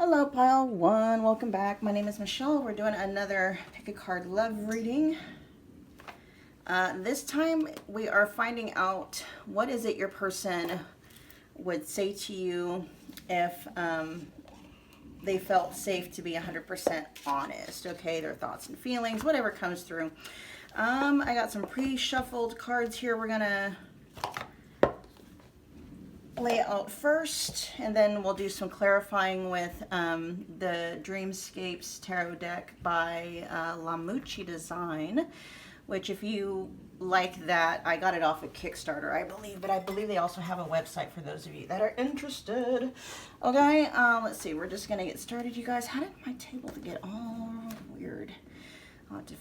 Hello, pile one. Welcome back. My name is Michelle. We're doing another pick a card love reading. This time we are finding out what is it your person would say to you if they felt safe to be 100% honest. Okay, their thoughts and feelings, whatever comes through. I got some pre-shuffled cards here. We're gonna lay out first, and then we'll do some clarifying with the Dreamscapes Tarot deck by Lamucci Design, which if you like that, I got it off of Kickstarter, I believe, but I believe they also have a website for those of you that are interested. Okay, let's see, we're just gonna get started, you guys. How did my table get all weird? I'll have to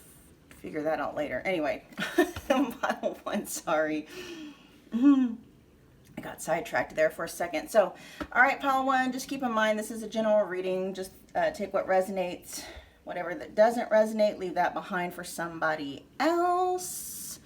figure that out later. Anyway, pile one, sorry. I got sidetracked there for a second. So, all right, pile one, just keep in mind this is a general reading. Just take what resonates. Whatever that doesn't resonate, leave that behind for somebody else.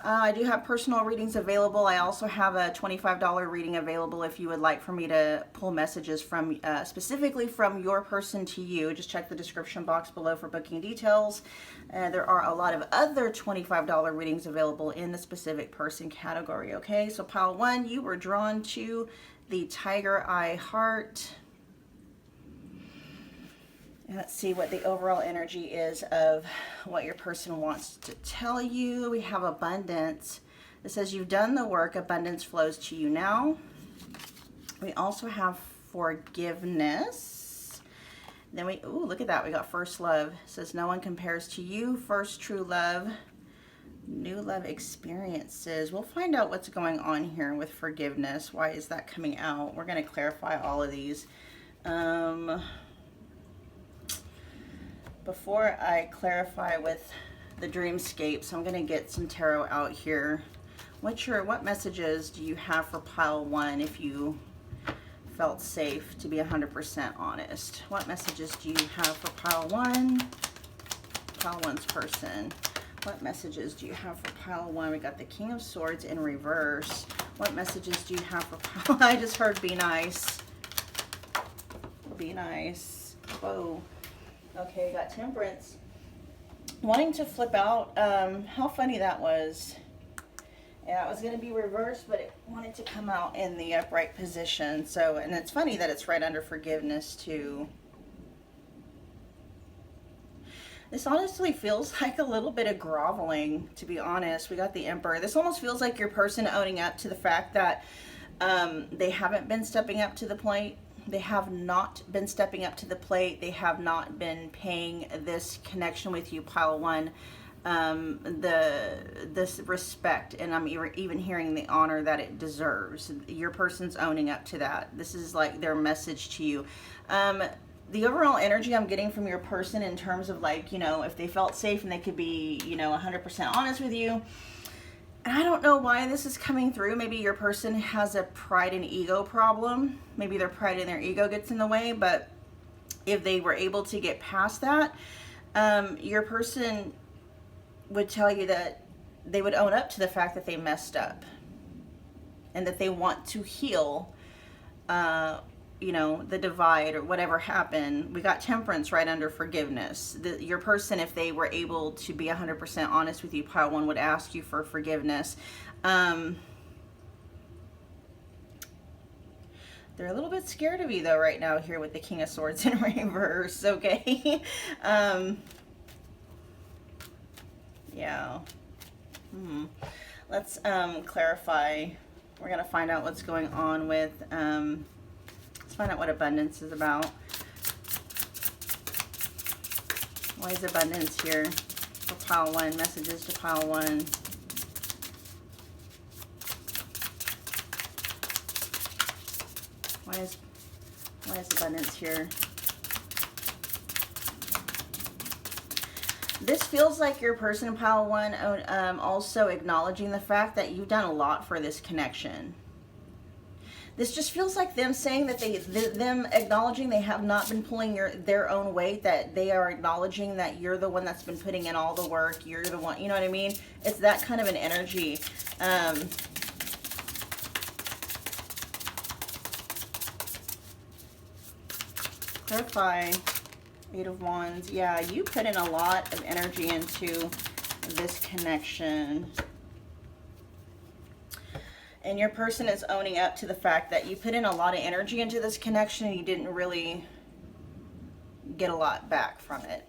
I do have personal readings available. I also have a $25 reading available if you would like for me to pull messages from specifically from your person to you. Just check the description box below for booking details. There are a lot of other $25 readings available in the specific person category. Okay, so pile one, you were drawn to the Tiger Eye Heart. And let's see what the overall energy is of what your person wants to tell you. We have abundance. It says you've done the work. Abundance flows to you now. We also have forgiveness. Then we, ooh, look at that. We got first love. It says no one compares to you. First true love. New love experiences. We'll find out what's going on here with forgiveness. Why is that coming out? We're going to clarify all of these. Before I clarify with the Dreamscapes, I'm going to get some tarot out here. What messages do you have for pile one if you felt safe to be 100% honest? What messages do you have for pile one? Pile one's person. What messages do you have for pile one? We got the King of Swords in reverse. What messages do you have for pile? I just heard be nice. Be nice. Whoa. Okay, got Temperance. Wanting to flip out. How funny that was. Yeah, it was going to be reversed, but it wanted to come out in the upright position. So, and it's funny that it's right under forgiveness too. This honestly feels like a little bit of groveling, to be honest. We got the Emperor. This almost feels like your person owning up to the fact that they haven't been stepping up to the plate. They have not been stepping up to the plate. They have not been paying this connection with you, pile one, this respect, and I'm even hearing the honor that it deserves. Your person's owning up to that. This is like their message to you. The overall energy I'm getting from your person in terms of, like, you know, if they felt safe and they could be, you know, 100% honest with you. And I don't know why this is coming through. Maybe your person has a pride and ego problem. Maybe their pride and their ego gets in the way. But if they were able to get past that, your person would tell you that they would own up to the fact that they messed up. And that they want to heal, you know, the divide or whatever happened. We got Temperance right under forgiveness. Your person, if they were able to be 100% honest with you, pile one, would ask you for forgiveness. They're a little bit scared of you though right now here with the King of Swords in reverse, okay? Yeah. Let's clarify. We're going to find out what's going on with... Let's find out what abundance is about. Why is abundance here for pile one? Messages to pile one. Why is abundance here? This feels like your person in pile one also acknowledging the fact that you've done a lot for this connection. This just feels like them saying that them acknowledging they have not been pulling their own weight, that they are acknowledging that you're the one that's been putting in all the work. You're the one, you know what I mean? It's that kind of an energy. clarify. Eight of Wands. Yeah, you put in a lot of energy into this connection. And your person is owning up to the fact that you put in a lot of energy into this connection and you didn't really get a lot back from it.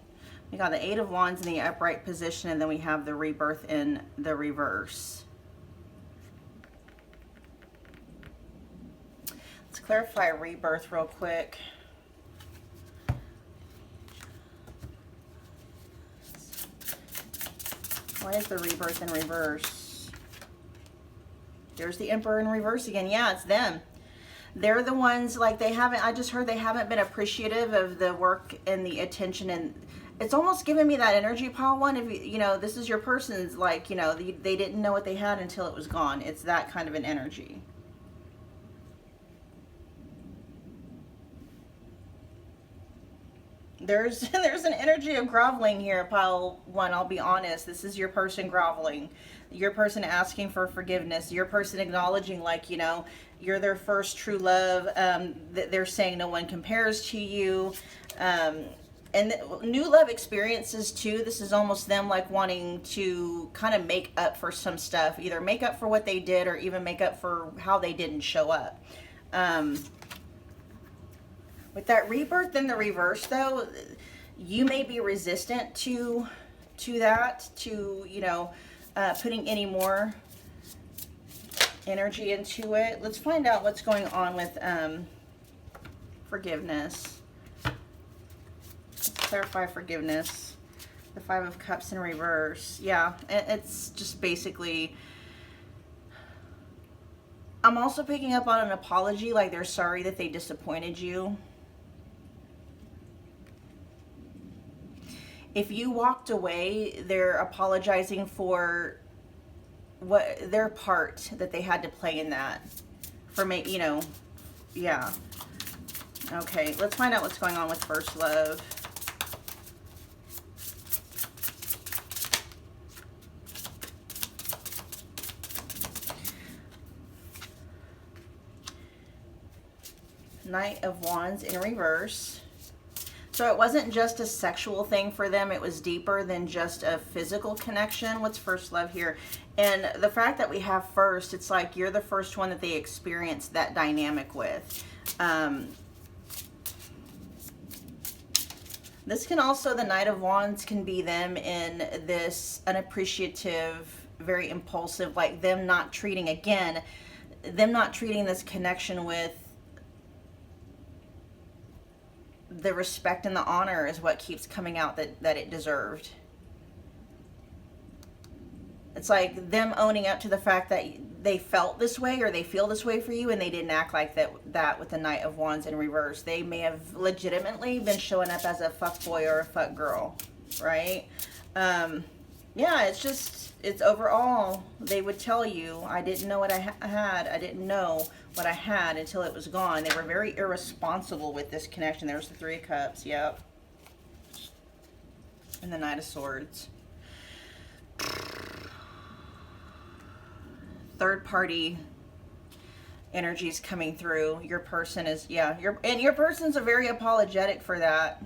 We got the Eight of Wands in the upright position, and then we have the Rebirth in the reverse. Let's clarify Rebirth real quick. Why is the Rebirth in reverse? There's the Emperor in reverse again. Yeah, it's them. They're the ones, like, they haven't, I just heard they haven't been appreciative of the work and the attention, and it's almost giving me that energy, pile one. If you know, this is your person's, like, you know, they didn't know what they had until it was gone. It's that kind of an energy. There's an energy of groveling here, pile one. I'll be honest. This is your person groveling. Your person asking for forgiveness. Your person acknowledging, like, you know, you're their first true love. They're saying no one compares to you. And new love experiences too. This is almost them, like, wanting to kind of make up for some stuff. Either make up for what they did or even make up for how they didn't show up. With that Rebirth in the reverse, though, you may be resistant to that, to, you know, putting any more energy into it. Let's find out what's going on with forgiveness. Let's clarify forgiveness. The Five of Cups in reverse. Yeah, it's just basically... I'm also picking up on an apology, like they're sorry that they disappointed you. If you walked away, they're apologizing for what their part that they had to play in that. For me, you know, yeah. Okay, let's find out what's going on with first love. Knight of Wands in reverse. So it wasn't just a sexual thing for them. It was deeper than just a physical connection. What's first love here? And the fact that we have first, it's like you're the first one that they experienced that dynamic with. This can also, the Knight of Wands can be them in this unappreciative, very impulsive, like them not treating, again, them not treating this connection with the respect and the honor is what keeps coming out that it deserved. It's like them owning up to the fact that they felt this way or they feel this way for you, and they didn't act like that with the Knight of Wands in reverse. They may have legitimately been showing up as a fuck boy or a fuck girl, right? Yeah, it's just, it's overall, they would tell you, I didn't know what I had. I didn't know what I had until it was gone. They were very irresponsible with this connection. There's the Three of Cups, yep. And the Knight of Swords. Third party energies coming through. Your person is, yeah, your person's a very apologetic for that.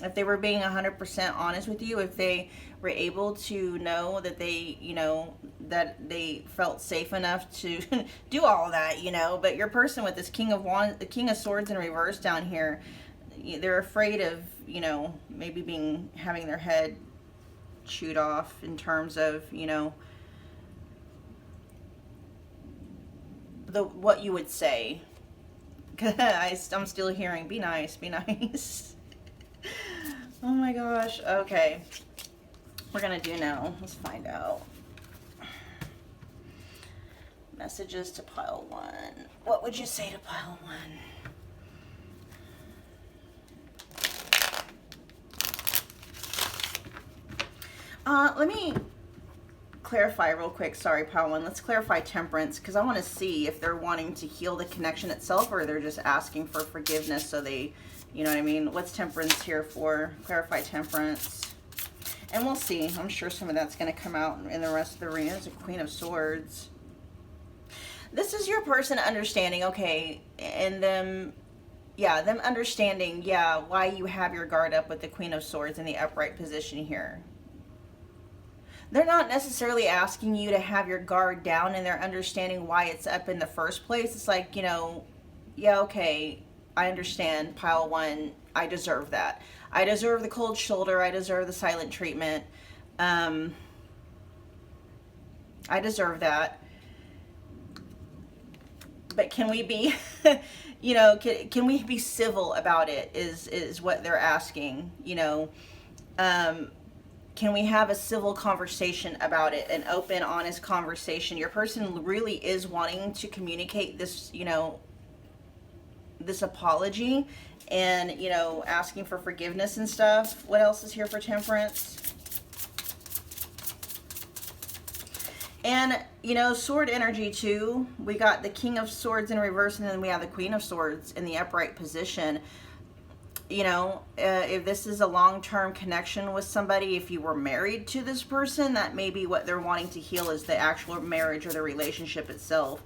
If they were being 100% honest with you, if they were able to know that they, you know, that they felt safe enough to do all that, you know, but your person with this King of Wands, the King of Swords in reverse down here, they're afraid of, you know, maybe having their head chewed off in terms of, you know, what you would say. I'm still hearing, be nice, be nice. Oh my gosh. Okay. We're going to do now. Let's find out. Messages to pile one. What would you say to pile one? Let me clarify real quick. Sorry, pile one. Let's clarify Temperance, because I want to see if they're wanting to heal the connection itself or they're just asking for forgiveness so they... You know what I mean? What's Temperance here for? Clarify Temperance. And we'll see. I'm sure some of that's going to come out in the rest of the reading. There's a Queen of Swords. This is your person understanding, okay, and them yeah, them understanding, yeah, why you have your guard up with the Queen of Swords in the upright position here. They're not necessarily asking you to have your guard down, and they're understanding why it's up in the first place. It's like, you know, yeah, okay, I understand, pile one, I deserve that. I deserve the cold shoulder, I deserve the silent treatment. I deserve that. But can we be, you know, can we be civil about it is what they're asking, you know. Can we have a civil conversation about it, an open, honest conversation? Your person really is wanting to communicate this, you know, this apology and, you know, asking for forgiveness and stuff. What else is here for Temperance? And, you know, sword energy too. We got the King of Swords in reverse, and then we have the Queen of Swords in the upright position. You know, if this is a long-term connection with somebody, if you were married to this person, that may be what they're wanting to heal, is the actual marriage or the relationship itself.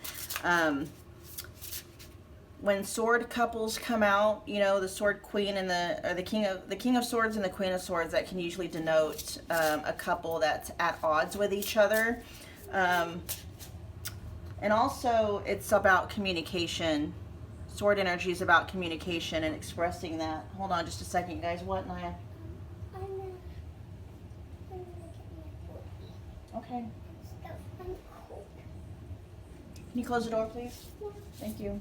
When sword couples come out, you know, the Sword Queen and the King of Swords and the Queen of Swords, that can usually denote a couple that's at odds with each other. And also, it's about communication. Sword energy is about communication and expressing that. Hold on just a second, guys. What, Naya? Okay. Can you close the door, please? Thank you.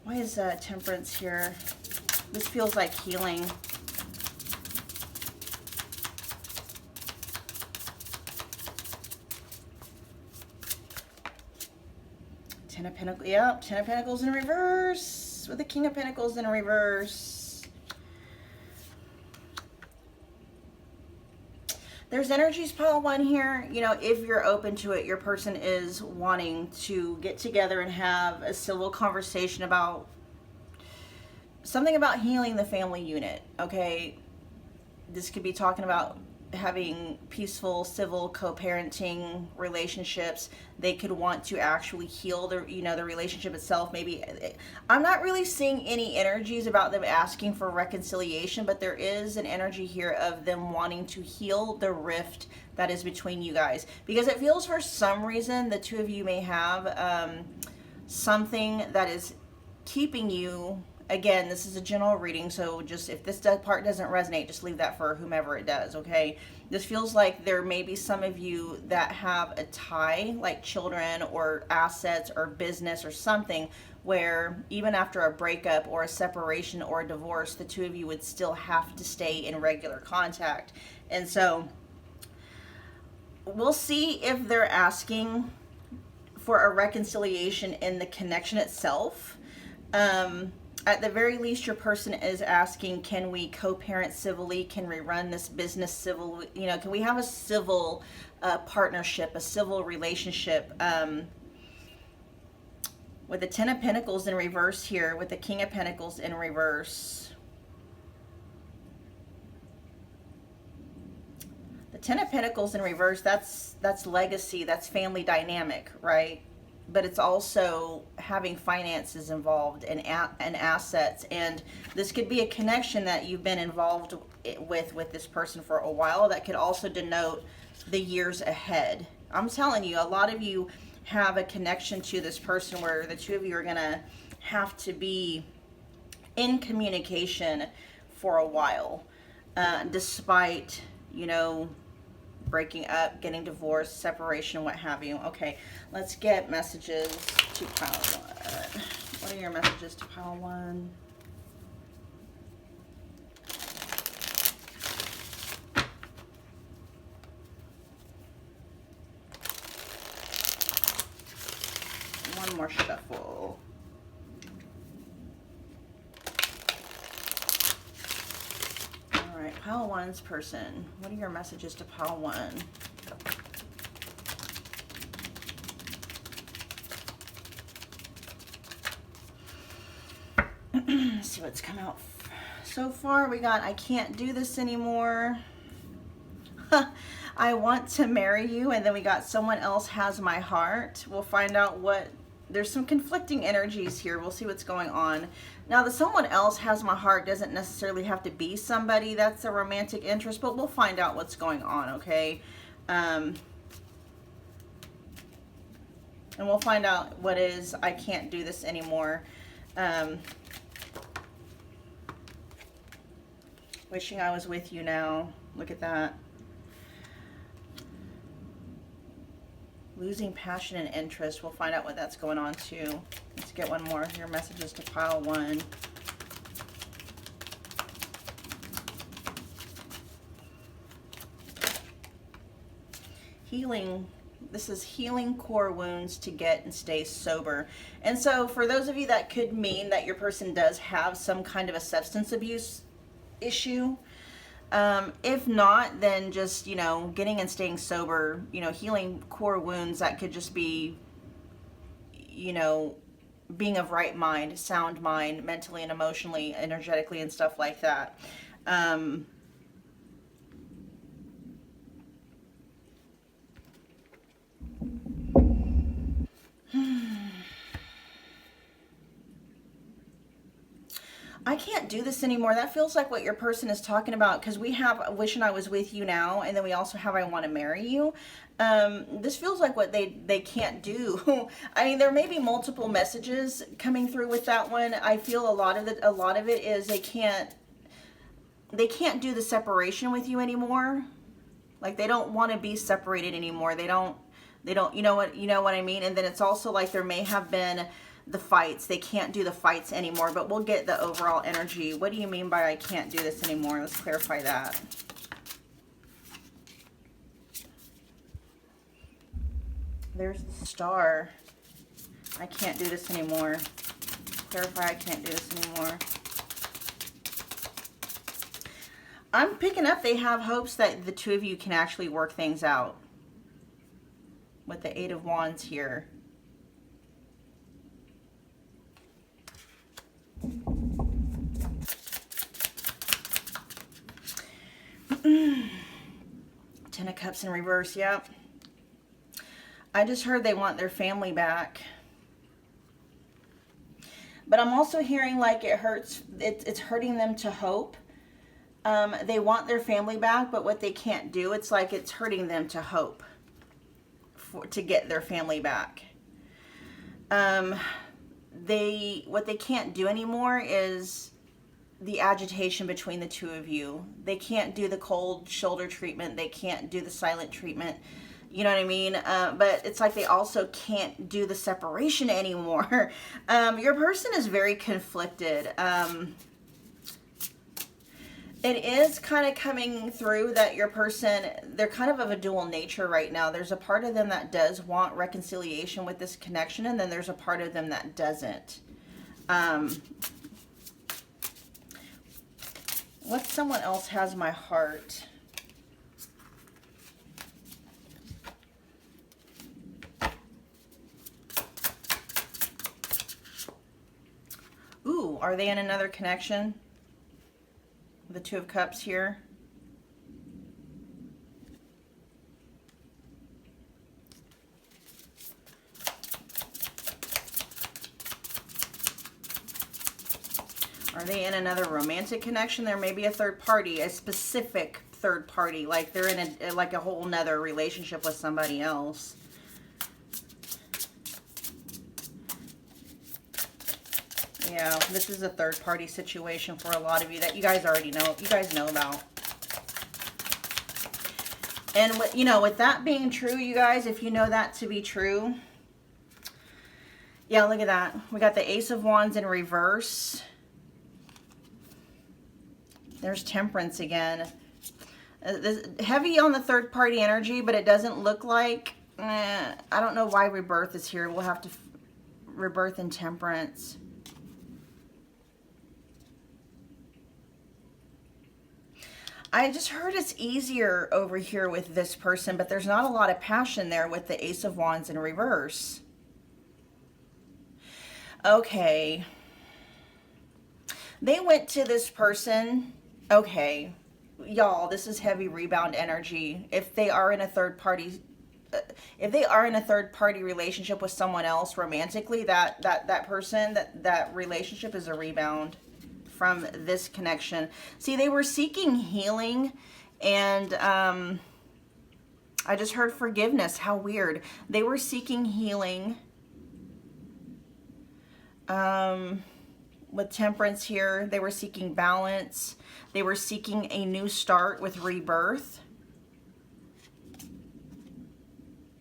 Why is Temperance here? This feels like healing. Ten of Pentacles, yep, Ten of Pentacles in reverse, with the King of Pentacles in reverse. There's energies, pile one here. You know, if you're open to it, your person is wanting to get together and have a civil conversation about something about healing the family unit, okay? This could be talking about having peaceful, civil, co-parenting relationships. They could want to actually heal the, you know, the relationship itself. Maybe I'm not really seeing any energies about them asking for reconciliation, but there is an energy here of them wanting to heal the rift that is between you guys, because it feels for some reason the two of you may have something that is keeping you. Again, this is a general reading, so just if this part doesn't resonate, just leave that for whomever it does, okay? This feels like there may be some of you that have a tie, like children or assets or business or something, where even after a breakup or a separation or a divorce, the two of you would still have to stay in regular contact. And so we'll see if they're asking for a reconciliation in the connection itself. At the very least, your person is asking, can we co-parent civilly? Can we run this business civil? You know, can we have a civil partnership, a civil relationship? With the Ten of Pentacles in reverse here, with the King of Pentacles in reverse. The Ten of Pentacles in reverse, that's legacy, that's family dynamic, right? But it's also having finances involved and assets, and this could be a connection that you've been involved with this person for a while. That could also denote the years ahead. I'm telling you, a lot of you have a connection to this person where the two of you are gonna have to be in communication for a while, despite, you know, breaking up, getting divorced, separation, what have you. Okay, let's get messages to pile one. What are your messages to pile one? One more shuffle. All right, pile one's person. What are your messages to pile one? Let's see what's come out so far. We got, I can't do this anymore. I want to marry you. And then we got, someone else has my heart. We'll find out what There's some conflicting energies here. We'll see what's going on. Now, the someone else has my heart doesn't necessarily have to be somebody that's a romantic interest, but we'll find out what's going on, okay? And we'll find out what is, I can't do this anymore. Wishing I was with you now. Look at that. Losing passion and interest. We'll find out what that's going on too. Let's get one more. Your messages to pile 1. Healing. This is healing core wounds to get and stay sober. And so for those of you, that could mean that your person does have some kind of a substance abuse issue. If not, then just, you know, getting and staying sober, you know, healing core wounds. That could just be, you know, being of right mind, sound mind, mentally and emotionally, energetically and stuff like that. I can't do this anymore. That feels like what your person is talking about, because we have wishing I was with you now, and then we also have I want to marry you. This feels like what they can't do. I mean, there may be multiple messages coming through with that one. I feel a lot of it is they can't do the separation with you anymore. Like, they don't want to be separated anymore. They don't, you know what I mean? And then it's also like there may have been the fights. They can't do the fights anymore, but we'll get the overall energy. What do you mean by I can't do this anymore? Let's clarify that. There's the Star. I can't do this anymore. Clarify I can't do this anymore. I'm picking up they have hopes that the two of you can actually work things out. With the 8 of Wands here. Ten of Cups in reverse, yep. I just heard they want their family back. But I'm also hearing like it hurts, it's hurting them to hope. They want their family back, but what they can't do, it's like it's hurting them to hope to get their family back. What they can't do anymore is the agitation between the two of you. They can't do the cold shoulder treatment. They can't do the silent treatment. You know what I mean? But it's like they also can't do the separation anymore. Your person is very conflicted. It is kind of coming through that your person, they're kind of a dual nature right now. There's a part of them that does want reconciliation with this connection, and then there's a part of them that doesn't. What someone else has my heart? Ooh, are they in another connection? The 2 of Cups here. Are they in another romantic connection? There may be a third party, a specific third party, like they're in a whole nother relationship with somebody else. Yeah, this is a third party situation for a lot of you that you guys already know, you guys know about. And with that being true, you guys, if you know that to be true, yeah, look at that. We got the Ace of Wands in reverse. There's Temperance again. Heavy on the third party energy, but it doesn't look like, I don't know why Rebirth is here. We'll have to Rebirth and Temperance. I just heard it's easier over here with this person, but there's not a lot of passion there with the Ace of Wands in reverse. Okay. They went to this person. Okay. Y'all, this is heavy rebound energy. If they are in a third party if they are in a third party relationship with someone else romantically, that person, that relationship is a rebound from this connection. See, they were seeking healing, and I just heard forgiveness. How weird. They were seeking healing with Temperance here. They were seeking balance. They were seeking a new start with rebirth.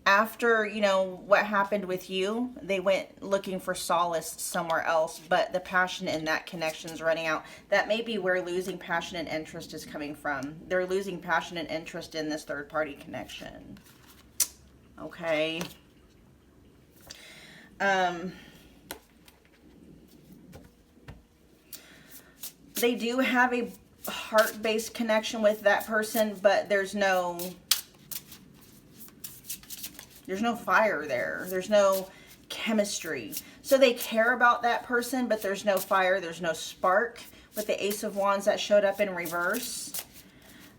After, you know, what happened with you, they went looking for solace somewhere else, but the passion in that connection is running out. That may be where losing passion and interest is coming from. They're losing passion and interest in this third party connection. Okay. They do have a heart-based connection with that person, but there's no fire there. There's no chemistry. So they care about that person, but there's no fire. There's no spark with the Ace of Wands that showed up in reverse.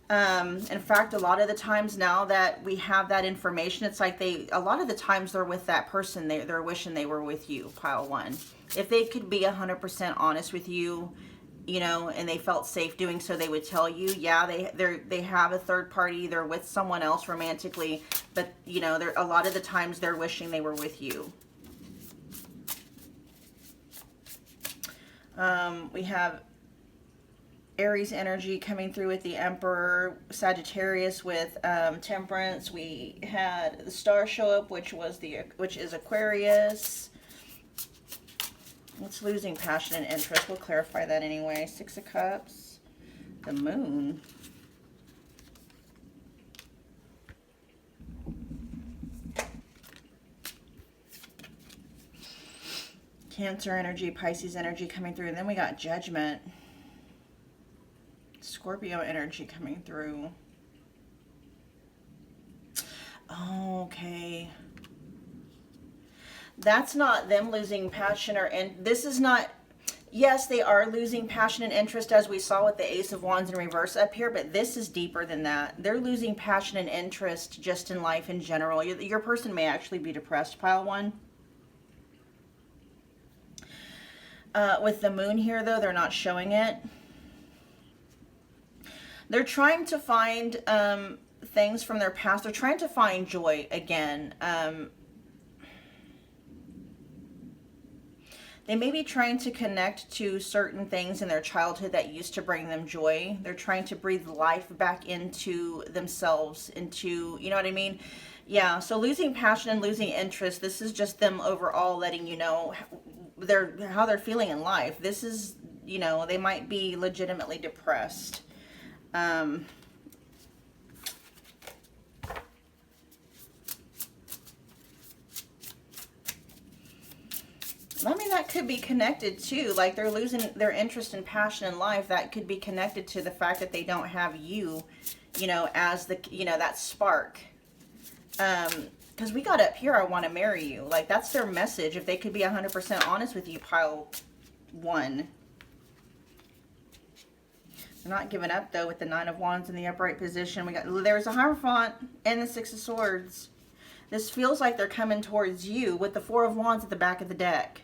In fact, a lot of the times now that we have that information, it's like a lot of the times they're with that person, they're wishing they were with you, pile one. If they could be 100% honest with you, you know, and they felt safe doing so, they would tell you, yeah, they have a third party, they're with someone else romantically, but, you know, a lot of the times they're wishing they were with you. We have Aries energy coming through with the Emperor, Sagittarius with Temperance. We had the Star show up, which is Aquarius. What's losing passion and interest? We'll clarify that anyway. Six of Cups. The Moon. Cancer energy, Pisces energy coming through. And then we got Judgment. Scorpio energy coming through. Oh, okay. That's not them losing passion this is not, yes, they are losing passion and interest as we saw with the Ace of Wands in reverse up here, but this is deeper than that. They're losing passion and interest just in life in general. Your person may actually be depressed, pile one. With the Moon here, though, they're not showing it. They're trying to find things from their past. They're trying to find joy again. They may be trying to connect to certain things in their childhood that used to bring them joy. They're trying to breathe life back into themselves, you know what I mean? Yeah, so losing passion and losing interest, this is just them overall letting you know how they're feeling in life. This is, you know, they might be legitimately depressed. I mean, that could be connected too. Like they're losing their interest and passion in life. That could be connected to the fact that they don't have you, you know, as the, you know, that spark. Because we got up here, I want to marry you. Like that's their message. If they could be 100% honest with you, pile one. They're not giving up though with the Nine of Wands in the upright position. There's a Hierophant and the Six of Swords. This feels like they're coming towards you with the Four of Wands at the back of the deck.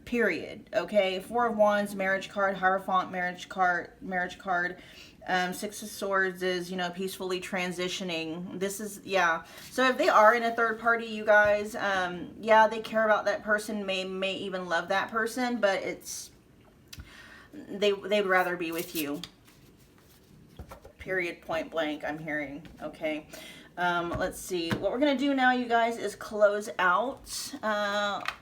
Period. Okay, Four of Wands, marriage card, Hierophant, marriage card. Six of Swords is, you know, peacefully transitioning. This is, yeah. So if they are in a third party, you guys, yeah, they care about that person, may even love that person, but it's, they'd rather be with you. Period, point blank, I'm hearing. Okay. Let's see. What we're going to do now, you guys, is close out.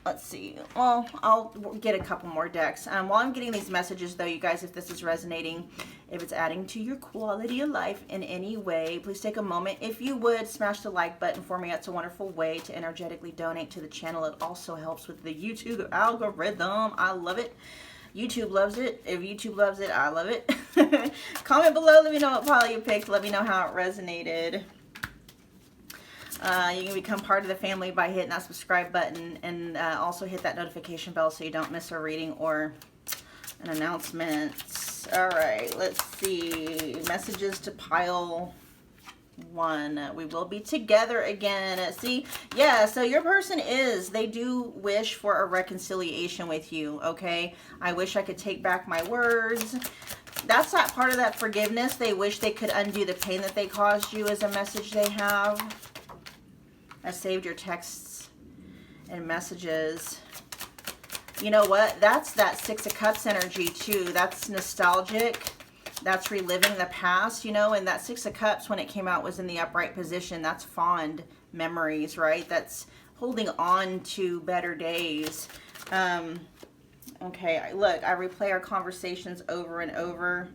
Let's see. Well, I'll get a couple more decks. While I'm getting these messages, though, you guys, if this is resonating, if it's adding to your quality of life in any way, please take a moment. If you would, smash the like button for me. That's a wonderful way to energetically donate to the channel. It also helps with the YouTube algorithm. I love it. YouTube loves it. If YouTube loves it, I love it. Comment below. Let me know what pile you picked. Let me know how it resonated. You can become part of the family by hitting that subscribe button and also hit that notification bell so you don't miss a reading or an announcement. All right, let's see. Messages to pile 1. We will be together again. See, yeah, so your person they do wish for a reconciliation with you, okay? I wish I could take back my words. That's that part of that forgiveness. They wish they could undo the pain that they caused you is a message they have. I saved your texts and messages. You know what? That's that 6 of Cups energy too. That's nostalgic. That's reliving the past, you know, and that 6 of Cups when it came out was in the upright position. That's fond memories, right? That's holding on to better days. Okay, look, I replay our conversations over and over.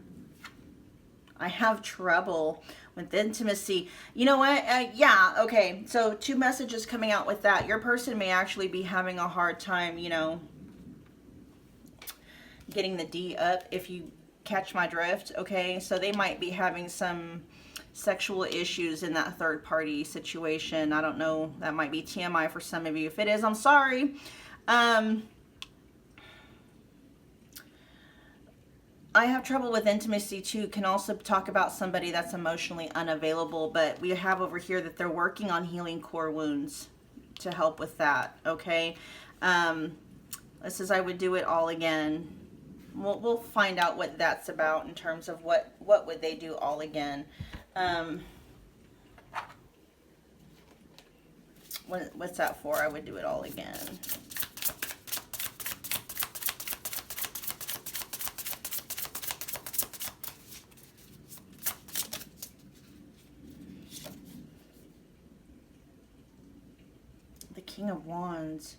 I have trouble with intimacy. You know what? Yeah, okay. So 2 messages coming out with that. Your person may actually be having a hard time, you know, getting the D up, if you catch my drift, okay? So they might be having some sexual issues in that third party situation. I don't know. That might be TMI for some of you. If it is, I'm sorry. I have trouble with intimacy too. Can also talk about somebody that's emotionally unavailable, but we have over here that they're working on healing core wounds to help with that, okay? This says I would do it all again. We'll find out what that's about in terms of what would they do all again. What's that for? I would do it all again. The King of Wands.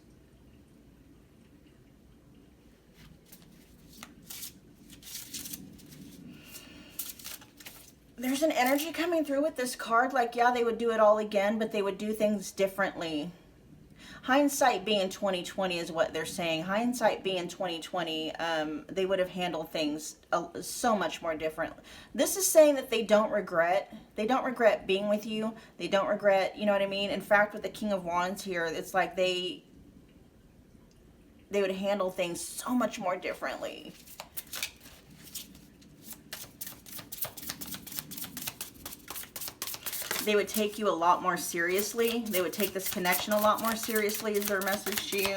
There's an energy coming through with this card, like, yeah, they would do it all again, but they would do things differently. Hindsight being 2020 is what they're saying. Hindsight being 2020, they would have handled things so much more different. This is saying that they don't regret. They don't regret being with you. They don't regret, you know what I mean? In fact, with the King of Wands here, it's like they would handle things so much more differently. They would take you a lot more seriously. They would take this connection a lot more seriously is their message to you.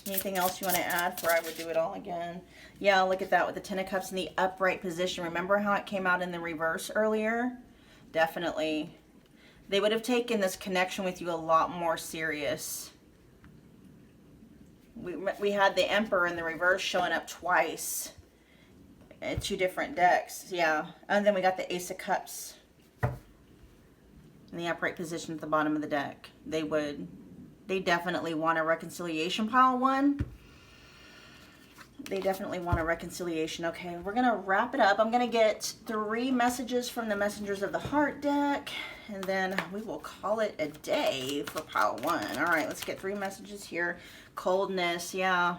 Anything else you want to add for I would do it all again? Yeah, look at that with the 10 of Cups in the upright position. Remember how it came out in the reverse earlier? Definitely. They would have taken this connection with you a lot more serious. We had the Emperor in the reverse showing up twice in 2 different decks. Yeah. And then we got the Ace of Cups in the upright position at the bottom of the deck. They definitely want a reconciliation, pile 1. They definitely want a reconciliation. Okay, we're going to wrap it up. I'm going to get 3 messages from the Messengers of the Heart deck, and then we will call it a day for pile 1. All right, let's get 3 messages here. Coldness, yeah.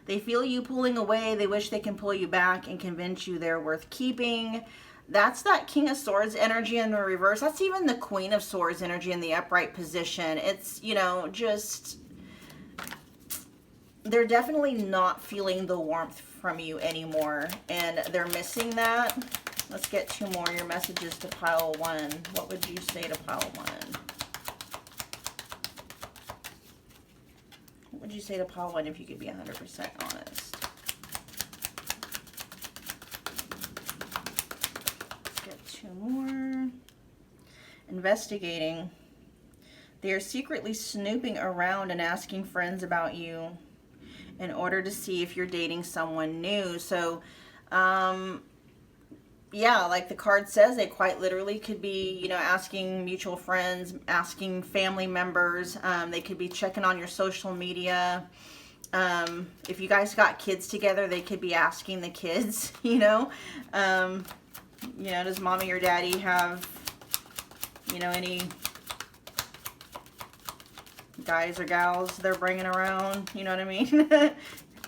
They feel you pulling away. They wish they can pull you back and convince you they're worth keeping. That's that King of Swords energy in the reverse. That's even the Queen of Swords energy in the upright position. It's, you know, just... they're definitely not feeling the warmth from you anymore, and they're missing that. Let's get 2 more. Your messages to pile 1. What would you say to pile 1? What would you say to pile 1 if you could be 100% honest? Let's get 2 more. Investigating. They are secretly snooping around and asking friends about you in order to see if you're dating someone new. So, yeah, like the card says, they quite literally could be, you know, asking mutual friends, asking family members. They could be checking on your social media. If you guys got kids together, they could be asking the kids, you know. You know, does mommy or daddy have, you know, any guys or gals they're bringing around, you know what I mean?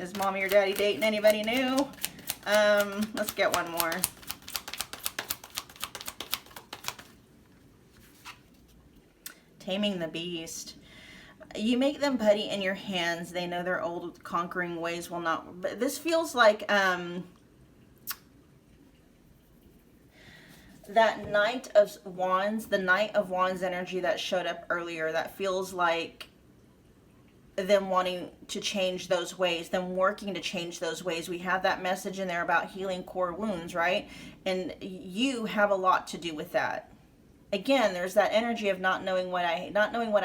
Is mommy or daddy dating anybody new? Let's get 1 more. Taming the Beast. You make them putty in your hands. They know their old conquering ways will not. But this feels like that Knight of Wands, the Knight of Wands energy that showed up earlier, that feels like them wanting to change those ways, them working to change those ways. We have that message in there about healing core wounds, right? And you have a lot to do with that. Again, there's that energy of not knowing what I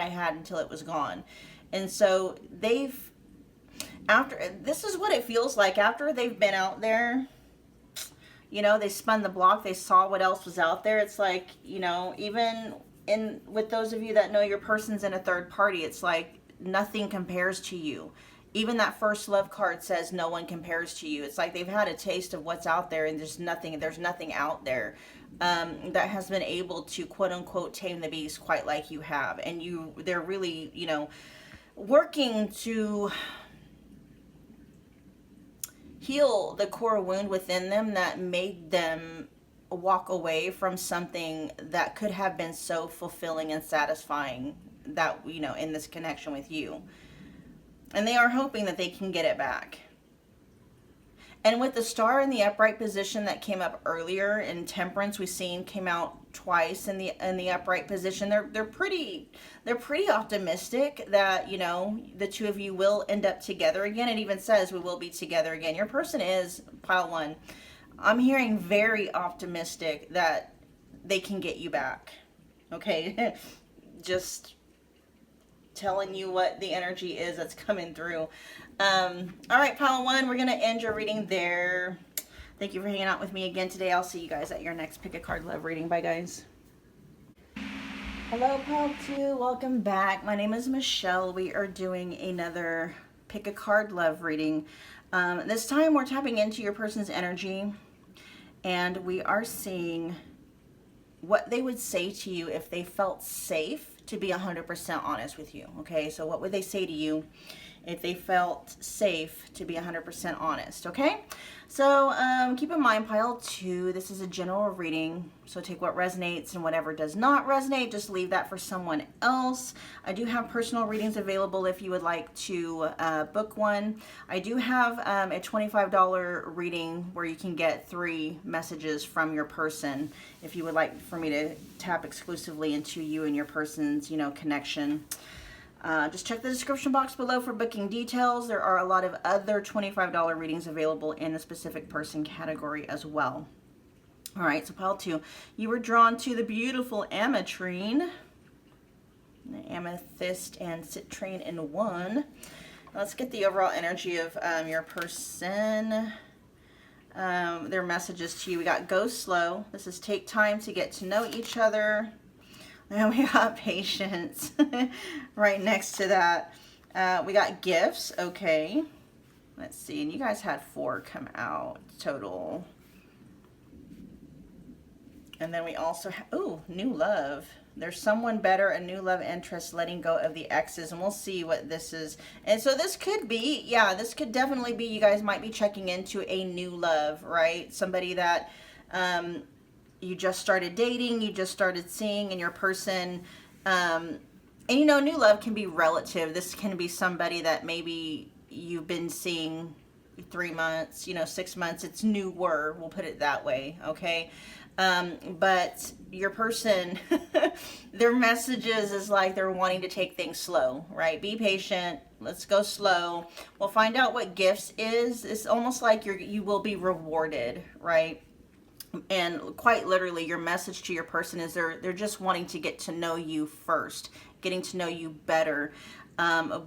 had until it was gone. And so this is what it feels like after they've been out there. You know, they spun the block, they saw what else was out there. It's like, you know, even with those of you that know your person's in a third party, it's like nothing compares to you. Even that first love card says no one compares to you. It's like they've had a taste of what's out there, and there's nothing out there that has been able to quote unquote tame the beast quite like you have. And they're really, you know, working to heal the core wound within them that made them walk away from something that could have been so fulfilling and satisfying, that, you know, in this connection with you. And they are hoping that they can get it back. And with the star in the upright position that came up earlier in Temperance, we've seen came out twice in the upright position. They're pretty optimistic that, you know, the two of you will end up together again. It even says we will be together again. Your person is, pile one, I'm hearing very optimistic that they can get you back. Okay? Just telling you what the energy is that's coming through. All right, pile one, we're going to end your reading there. Thank you for hanging out with me again today. I'll see you guys at your next Pick a Card Love reading. Bye, guys. Hello, pile two. Welcome back. My name is Michelle. We are doing another Pick a Card Love reading. This time we're tapping into your person's energy, and we are seeing what they would say to you if they felt safe to be 100% honest with you. Okay, so what would they say to you if they felt safe to be 100% honest? Okay, so keep in mind, pile two, this is a general reading, so take what resonates, and whatever does not resonate, just leave that for someone else. I do have personal readings available if you would like to book one. I do have a $25 reading where you can get 3 messages from your person if you would like for me to tap exclusively into you and your person's, you know, connection. Just check the description box below for booking details. There are a lot of other $25 readings available in the specific person category as well. All right, so pile two, you were drawn to the beautiful Ametrine, the amethyst and citrine in one. Let's get the overall energy of your person. Their messages to you. We got go slow. This is take time to get to know each other. And we got patience right next to that. We got gifts. Okay. Let's see. And you guys had 4 come out total. And then we also have, ooh, new love. There's someone better, a new love interest, letting go of the exes. And we'll see what this is. And so this could be, yeah, this could definitely be, you guys might be checking into a new love, right? Somebody that, you just started dating, you just started seeing, and your person, and you know, new love can be relative. This can be somebody that maybe you've been seeing 3 months, you know, 6 months. It's newer, we'll put it that way, okay? But your person, their messages is like they're wanting to take things slow, right? Be patient. Let's go slow. We'll find out what gifts is. It's almost like you will be rewarded, right? And quite literally, your message to your person is they're just wanting to get to know you first, getting to know you better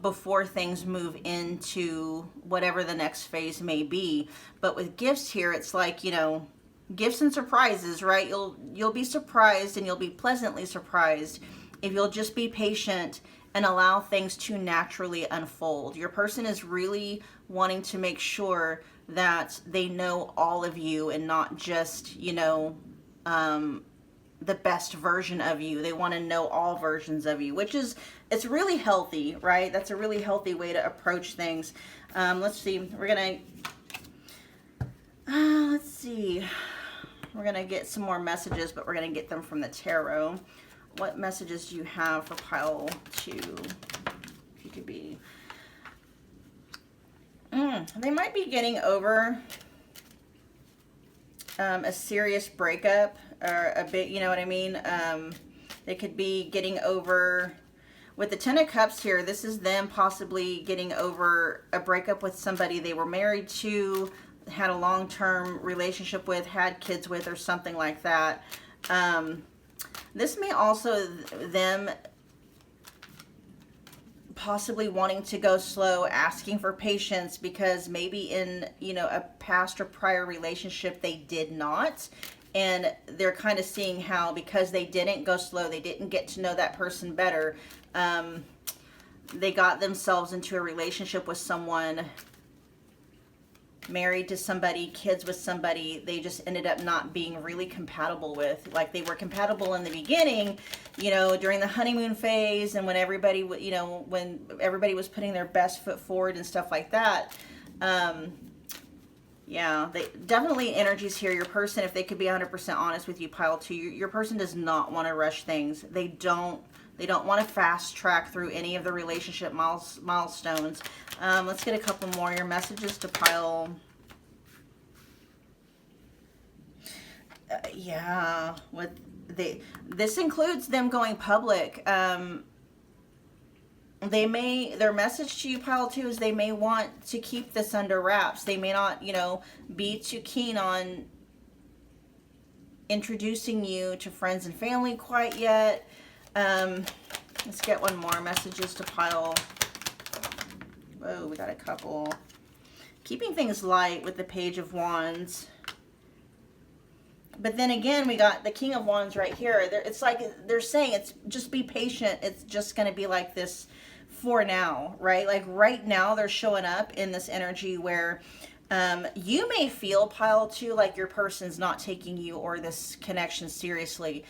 before things move into whatever the next phase may be. But with gifts here, it's like, you know, gifts and surprises, right? You'll be surprised, and you'll be pleasantly surprised if you'll just be patient and allow things to naturally unfold. Your person is really wanting to make sure that they know all of you and not just, you know, the best version of you. They want to know all versions of you, which is, it's really healthy, right? That's a really healthy way to approach things. Let's see. We're going to, let's see. We're going to get some more messages, but we're going to get them from the tarot. What messages do you have for pile 2? He could be... they might be getting over a serious breakup, or a bit, you know what I mean? They could be getting over... With the Ten of Cups here, this is them possibly getting over a breakup with somebody they were married to, had a long-term relationship with, had kids with, or something like that. This may also them possibly wanting to go slow, asking for patience, because maybe in, you know, a past or prior relationship they did not. And they're kind of seeing how, because they didn't go slow, they didn't get to know that person better, they got themselves into a relationship with someone, married to somebody, kids with somebody they just ended up not being really compatible with. Like, they were compatible in the beginning, you know, during the honeymoon phase, and when everybody, you know, when everybody was putting their best foot forward and stuff like that. Yeah, they definitely energies here. Your person, if they could be 100% honest with you, pile 2, your person does not want to rush things. They don't want to fast track through any of the relationship milestones. Let's get a couple more. Your messages to pile. Yeah, this includes them going public. Their message to you, pile 2, is they may want to keep this under wraps. They may not, you know, be too keen on introducing you to friends and family quite yet. Let's get one more. Messages to pile. Whoa, we got a couple. Keeping things light with the Page of Wands. But then again, we got the King of Wands right here. It's like they're saying, it's just be patient. It's just going to be like this for now, right? Like right now they're showing up in this energy where you may feel, pile 2, like your person's not taking you or this connection seriously.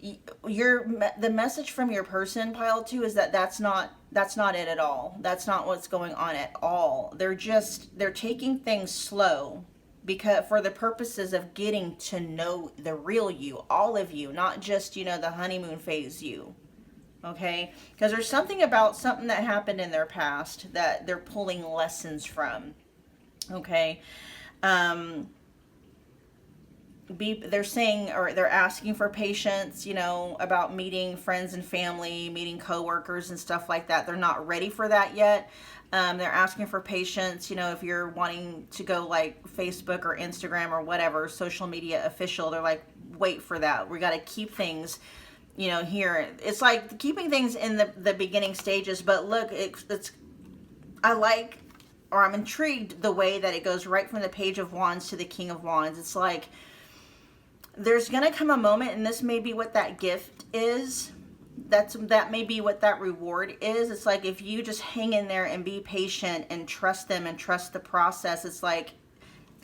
The message from your person, pile 2, is that that's not it at all. That's not what's going on at all. They're taking things slow, because for the purposes of getting to know the real you, all of you, not just, you know, the honeymoon phase you. Okay? Because there's something about something that happened in their past that they're pulling lessons from. Okay? They're saying, or they're asking for patience, you know, about meeting friends and family, meeting coworkers and stuff like that. They're not ready for that yet. They're asking for patience, you know, if you're wanting to go like Facebook or Instagram or whatever, social media official, they're like, wait for that. We got to keep things, you know, here. It's like keeping things in the beginning stages, but look, I'm intrigued the way that it goes right from the Page of Wands to the King of Wands. It's like, there's going to come a moment, and this may be what that gift is. That may be what that reward is. It's like, if you just hang in there and be patient and trust them and trust the process, it's like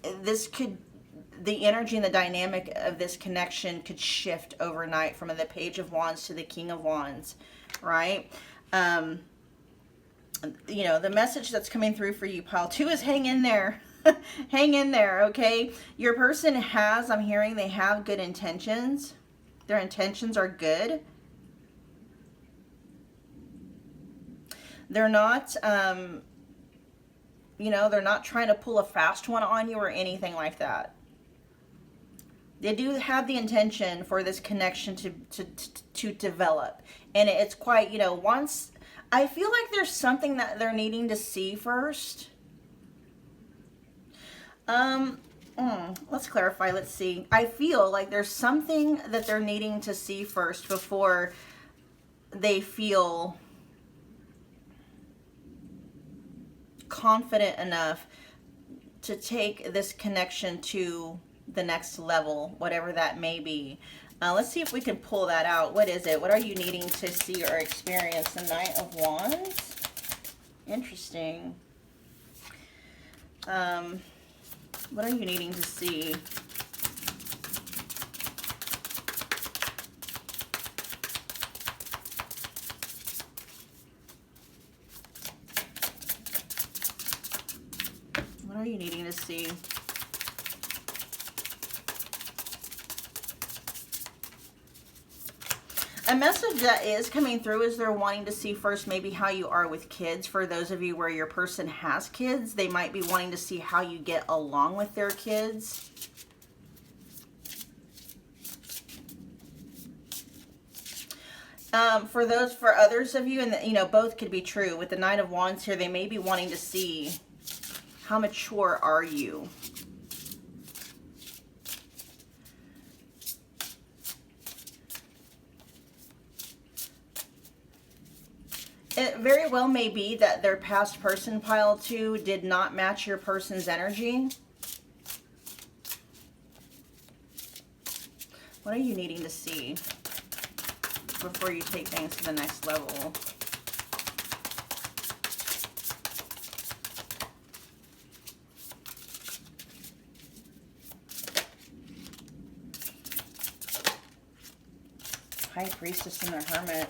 the energy and the dynamic of this connection could shift overnight from the Page of Wands to the King of Wands, right? You know, the message that's coming through for you, pile 2, is hang in there. Hang in there, okay? Your person I'm hearing they have good intentions. Their intentions are good. They're not, you know, they're not trying to pull a fast one on you or anything like that. They do have the intention for this connection to develop. And it's quite, you know, once, I feel like there's something that they're needing to see first. Let's clarify. Let's see. I feel like there's something that they're needing to see first before they feel confident enough to take this connection to the next level, whatever that may be. Let's see if we can pull that out. What is it? What are you needing to see or experience? The Knight of Wands. Interesting. What are you needing to see? What are you needing to see? A message that is coming through is they're wanting to see first maybe how you are with kids. For those of you where your person has kids, they might be wanting to see how you get along with their kids. For others of you, and you know, both could be true. With the Knight of Wands here, they may be wanting to see how mature are you. It very well may be that their past person, pile 2, did not match your person's energy. What are you needing to see before you take things to the next level? High Priestess and the Hermit.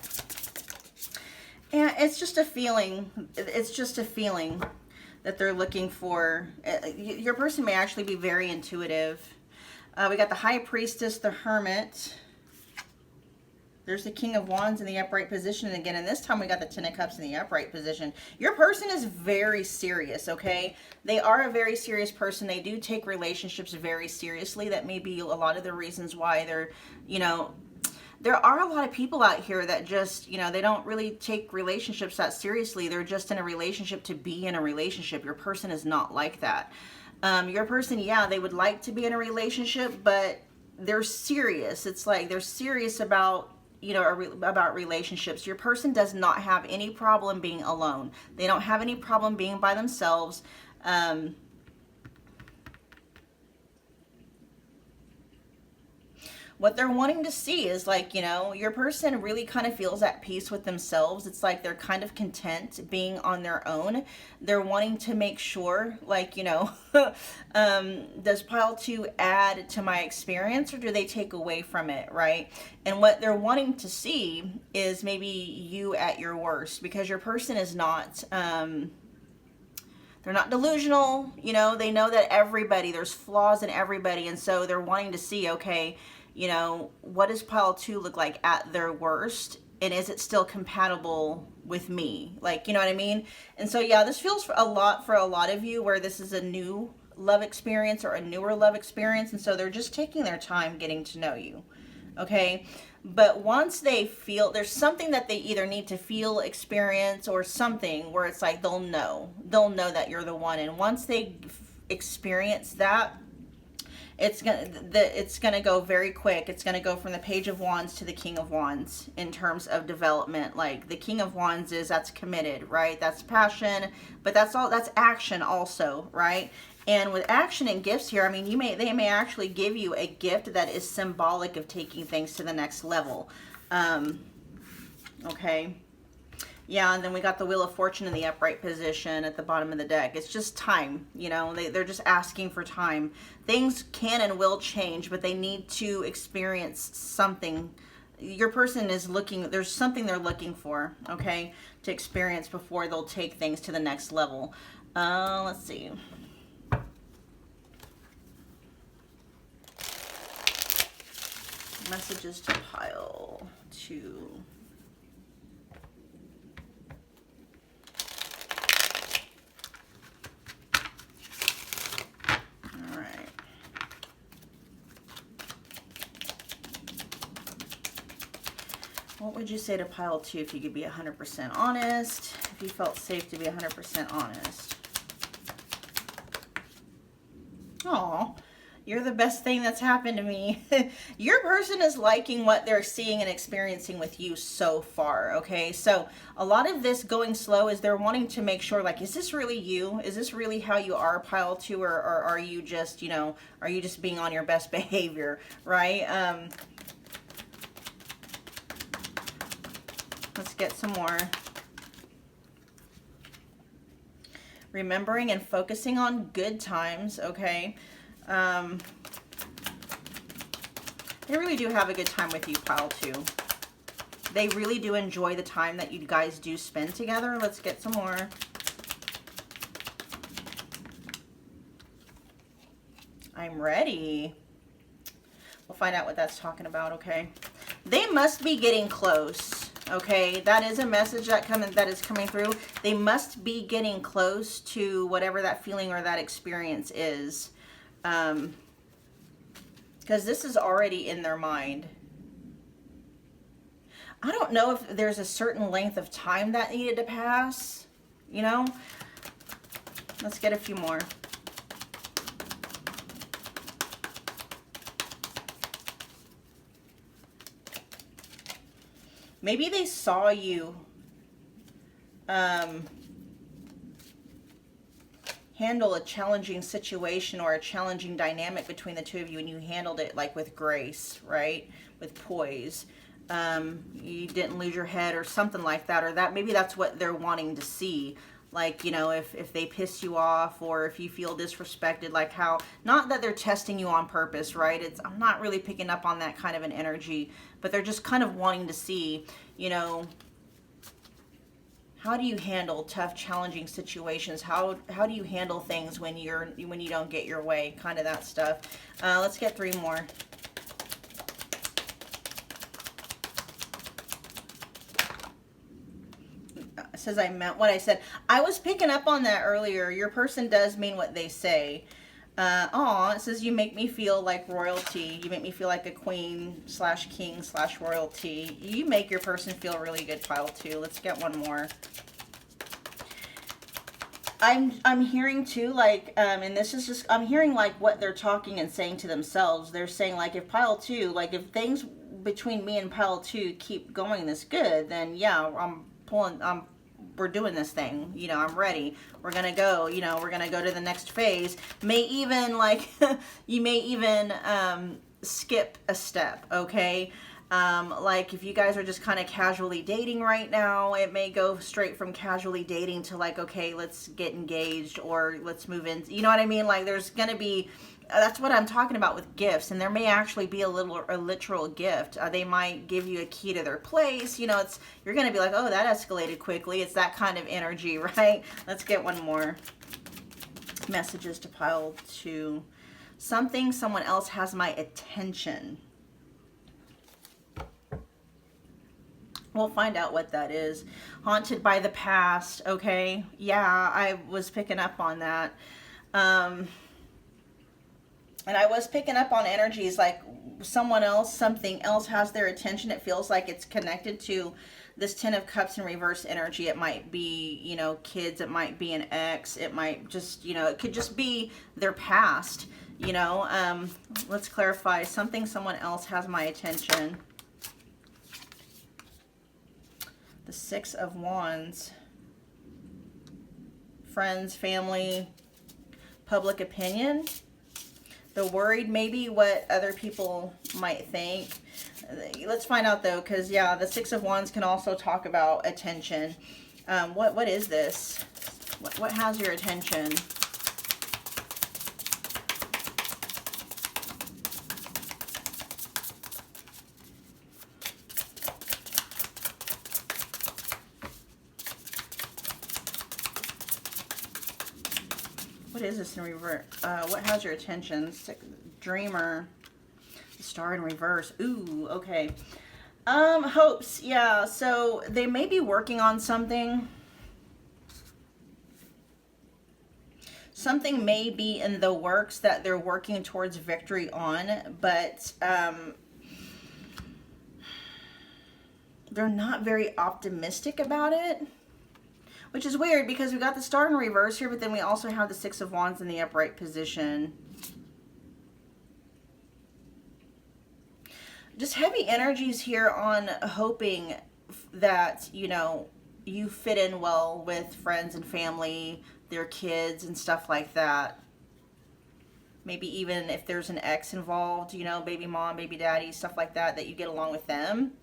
Yeah, it's just a feeling. It's just a feeling that they're looking for. Your person may actually be very intuitive. We got the High Priestess, the Hermit. There's the King of Wands in the upright position. And again, and this time we got the Ten of Cups in the upright position. Your person is very serious, okay? They are a very serious person. They do take relationships very seriously. That may be a lot of the reasons why they're, you know, there are a lot of people out here that just, you know, they don't really take relationships that seriously. They're just in a relationship to be in a relationship. Your person is not like that. Your person, yeah, they would like to be in a relationship, but they're serious. It's like they're serious about, you know, about relationships. Your person does not have any problem being alone. They don't have any problem being by themselves. What they're wanting to see is like, you know, your person really kind of feels at peace with themselves. It's like they're kind of content being on their own. They're wanting to make sure, like, you know, does pile 2 add to my experience or do they take away from it, right? And what they're wanting to see is maybe you at your worst, because your person is not, they're not delusional. You know, they know that there's flaws in everybody. And so they're wanting to see, okay, you know, what does pile 2 look like at their worst? And is it still compatible with me? Like, you know what I mean? And so, yeah, this feels for a lot of you where this is a new love experience or a newer love experience. And so they're just taking their time getting to know you. Okay. But once they feel, there's something that they either need to feel, experience, or something where it's like they'll know that you're the one. And once they experience that, it's gonna go very quick. It's gonna go from the Page of Wands to the King of Wands in terms of development. Like the King of Wands that's committed, right? That's passion, but that's action also, right? And with action and gifts here, I mean, they may actually give you a gift that is symbolic of taking things to the next level. Okay. Yeah, and then we got the Wheel of Fortune in the upright position at the bottom of the deck. It's just time, you know, they're just asking for time. Things can and will change, but they need to experience something. Your person is looking, there's something they're looking for, okay, to experience before they'll take things to the next level. Let's see. Messages to pile 2. What would you say to pile 2 if you could be 100% honest? If you felt safe to be 100% honest? Aw, you're the best thing that's happened to me. Your person is liking what they're seeing and experiencing with you so far, okay? So a lot of this going slow is they're wanting to make sure, like, is this really you? Is this really how you are, pile 2? Or are you just, you know, are you just being on your best behavior, right? Let's get some more. Remembering and focusing on good times, okay? They really do have a good time with you, pile 2. They really do enjoy the time that you guys do spend together. Let's get some more. I'm ready. We'll find out what that's talking about, okay? They must be getting close. Okay, that is a message that is coming through. They must be getting close to whatever that feeling or that experience is. Because this is already in their mind. I don't know if there's a certain length of time that needed to pass, you know? Let's get a few more. Maybe they saw you handle a challenging situation or a challenging dynamic between the two of you, and you handled it like with grace, right? With poise. You didn't lose your head or something like that, or that maybe that's what they're wanting to see. Like, you know, if they piss you off or if you feel disrespected, like how, not that they're testing you on purpose, right? I'm not really picking up on that kind of an energy, but they're just kind of wanting to see, you know, how do you handle tough, challenging situations? How do you handle things when you don't get your way? Kind of that stuff. Let's get 3 more. It says I meant what I said. I was picking up on that earlier. Your person does mean what they say. It says you make me feel like royalty. You make me feel like a queen / king / royalty. You make your person feel really good, pile 2. Let's get one more. I'm hearing too, like, and this is just, I'm hearing like what they're talking and saying to themselves. They're saying like, if pile 2, like if things between me and pile 2 keep going this good, then yeah, we're doing this thing, you know, I'm ready. We're gonna go, you know, we're gonna go to the next phase. May even like, you may even skip a step, okay? Like if you guys are just kind of casually dating right now, it may go straight from casually dating to like, okay, let's get engaged or let's move in. You know what I mean? Like there's gonna be, that's what I'm talking about with gifts, and there may actually be a literal gift. They might give you a key to their place. You know, you're gonna be like, oh, that escalated quickly. It's that kind of energy, right? Let's get one more. Messages to pile 2. Someone else has my attention. We'll find out what that is. Haunted by the past. Okay, yeah, I was picking up on that. And I was picking up on energies like something else has their attention. It feels like it's connected to this 10 of Cups in reverse energy. It might be, you know, kids. It might be an ex. It might just, you know, it could just be their past, you know. Let's clarify. Someone else has my attention. The 6 of Wands. Friends, family, public opinion. The worried, maybe what other people might think. Let's find out though, because yeah, the 6 of Wands can also talk about attention. What is this? What has your attention? What is this in reverse? What has your attention? Dreamer. Star in reverse. Ooh, okay. Hopes. Yeah, so they may be working on something. Something may be in the works that they're working towards victory on, but they're not very optimistic about it. Which is weird because we got the Star in reverse here, but then we also have the 6 of Wands in the upright position. Just heavy energies here on hoping that, you know, you fit in well with friends and family, their kids and stuff like that. Maybe even if there's an ex involved, you know, baby mom, baby daddy, stuff like that, that you get along with them.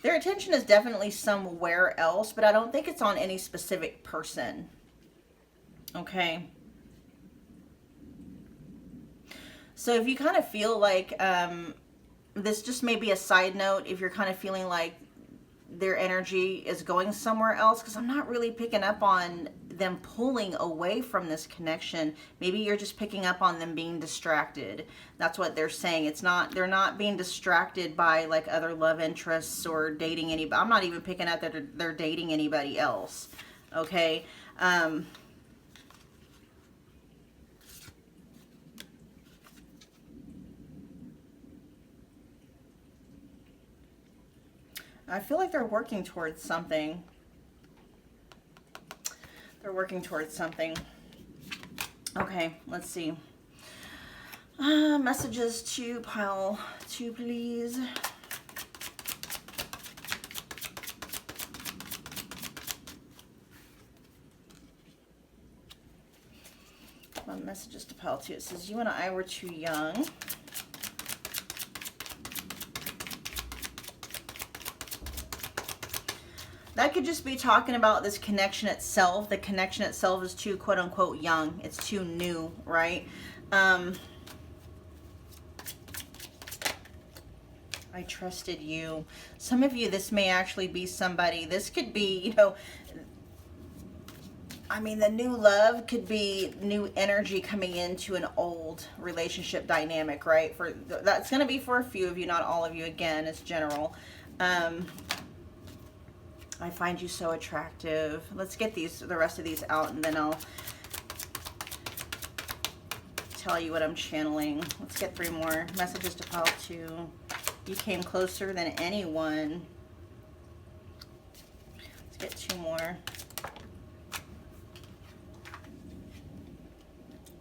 Their attention is definitely somewhere else, but I don't think it's on any specific person. Okay. So if you kind of feel like, this just may be a side note, if you're kind of feeling like their energy is going somewhere else, because I'm not really picking up on them pulling away from this connection. Maybe you're just picking up on them being distracted. That's what they're saying. It's not, they're not being distracted by like other love interests or dating anybody. I'm not even picking up that they're dating anybody else. Okay. I feel like they're working towards something. They're working towards something. Okay, let's see. Messages to pile 2, please. Messages to pile 2. It says, you and I were too young. That could just be talking about this connection itself. The connection itself is too, quote unquote, young. It's too new, right? I trusted you. Some of you, this may actually be somebody. This could be, you know, I mean, the new love could be new energy coming into an old relationship dynamic, right? That's going to be for a few of you, not all of you. Again, it's general. I find you so attractive. Let's get the rest of these out, and then I'll tell you what I'm channeling. Let's get 3 more. Messages to pile 2. You came closer than anyone. Let's get 2 more.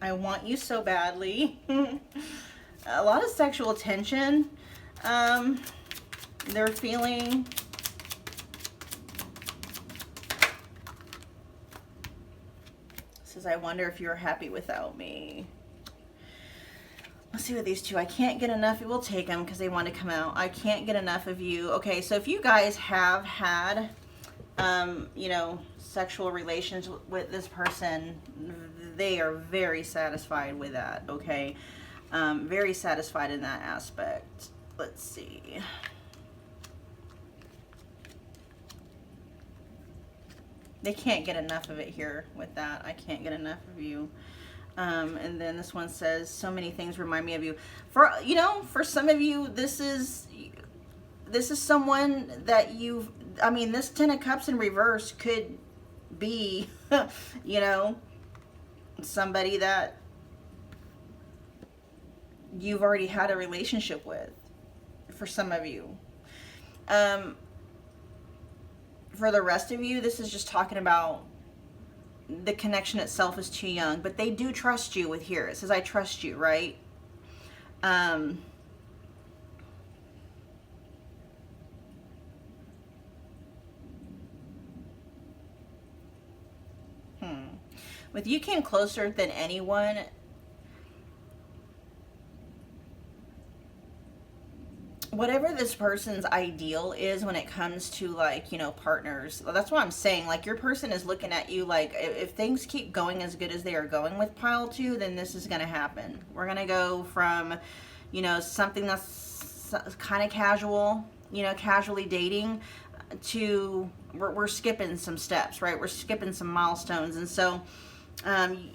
I want you so badly. A lot of sexual tension. They're feeling. Says, I wonder if you're happy without me. Let's see what these 2. I can't get enough. We'll take them because they want to come out. I can't get enough of you. Okay, so if you guys have had, you know, sexual relations with this person, they are very satisfied with that. Okay, very satisfied in that aspect. Let's see. They can't get enough of it here with that. I can't get enough of you. And then this one says, so many things remind me of you. For, you know, for some of you, this is someone that you've, I mean, this 10 of Cups in reverse could be, you know, somebody that you've already had a relationship with, for some of you. For the rest of you, this is just talking about the connection itself is too young, but they do trust you with here. It says, I trust you, right? With you came closer than anyone. Whatever this person's ideal is when it comes to, like, you know, partners, that's what I'm saying. Like, your person is looking at you like, if things keep going as good as they are going with pile 2, then this is going to happen. We're going to go from, you know, something that's kind of casual, you know, casually dating, to we're skipping some steps, right? We're skipping some milestones. And so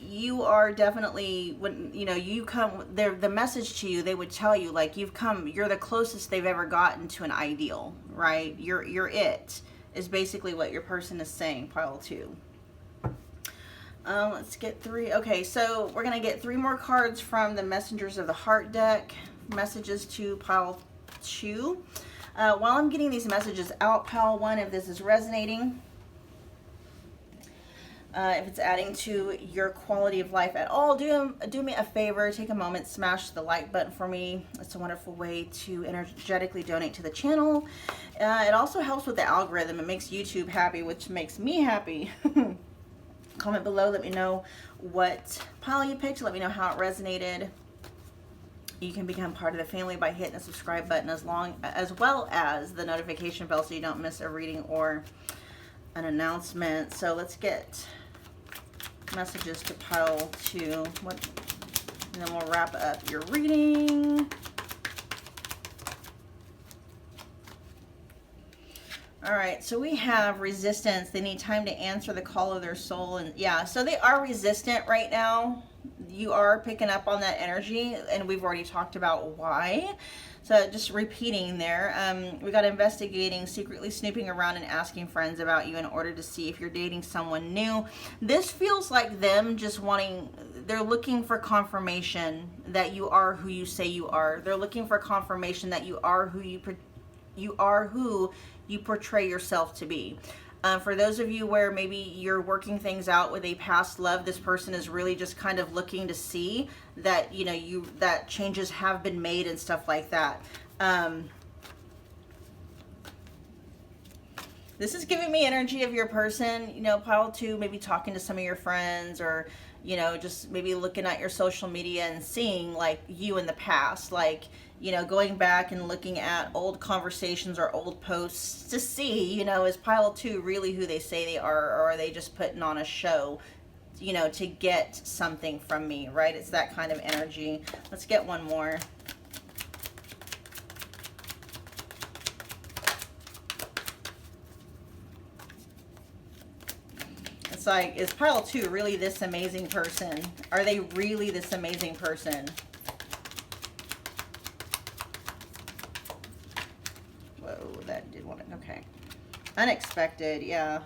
you are definitely, when, you know, you come there, the message to you, they would tell you, like, you're the closest they've ever gotten to an ideal, right? You're it, is basically what your person is saying, pile 2. Let's get 3. Okay, so we're gonna get 3 more cards from the Messengers of the Heart deck. Messages to pile 2. While I'm getting these messages out, pile 1, if this is resonating, if it's adding to your quality of life at all, do me a favor, take a moment, smash the like button for me. It's a wonderful way to energetically donate to the channel. It also helps with the algorithm. It makes YouTube happy, which makes me happy. Comment below, let me know what pile you picked, let me know how it resonated. You can become part of the family by hitting the subscribe button, as well as the notification bell, so you don't miss a reading or an announcement. So let's get messages to pile 2, and then we'll wrap up your reading. All right, so we have resistance. They need time to answer the call of their soul. And yeah, so they are resistant right now. You are picking up on that energy, and we've already talked about why. So just repeating there, we got investigating, secretly snooping around and asking friends about you in order to see if you're dating someone new. This feels like them just wanting, they're looking for confirmation that you are who you say you are. They're looking for confirmation that you are who you portray yourself to be. For those of you where maybe you're working things out with a past love, this person is really just kind of looking to see that, you know, that changes have been made and stuff like that. This is giving me energy of your person, you know, pile 2, maybe talking to some of your friends, or, you know, just maybe looking at your social media and seeing like you in the past, like, you know, going back and looking at old conversations or old posts to see, you know, is pile 2 really who they say they are, or are they just putting on a show, you know, to get something from me, right? It's that kind of energy. Let's get one more. It's like, is pile 2 really this amazing person? Are they really this amazing person? That did one. Okay. Unexpected. Yeah.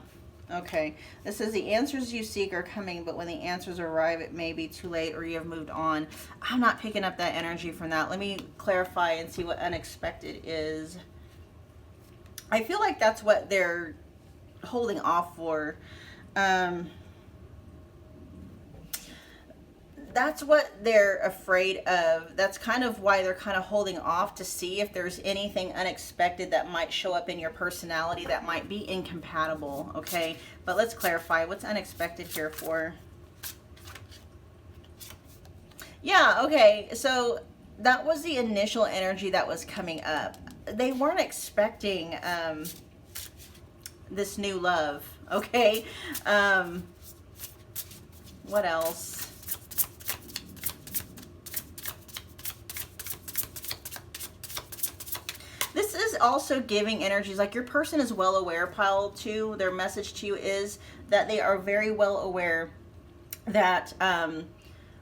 Okay. This says the answers you seek are coming, but when the answers arrive, it may be too late or you have moved on. I'm not picking up that energy from that. Let me clarify and see what unexpected is. I feel like that's what they're holding off for. That's what they're afraid of. That's kind of why they're kind of holding off, to see if there's anything unexpected that might show up in your personality that might be incompatible, okay? But let's clarify what's unexpected here for. Yeah, okay, so that was the initial energy that was coming up. They weren't expecting this new love, okay? What else? This is also giving energies like your person is well aware, pile 2. Their message to you is that they are very well aware that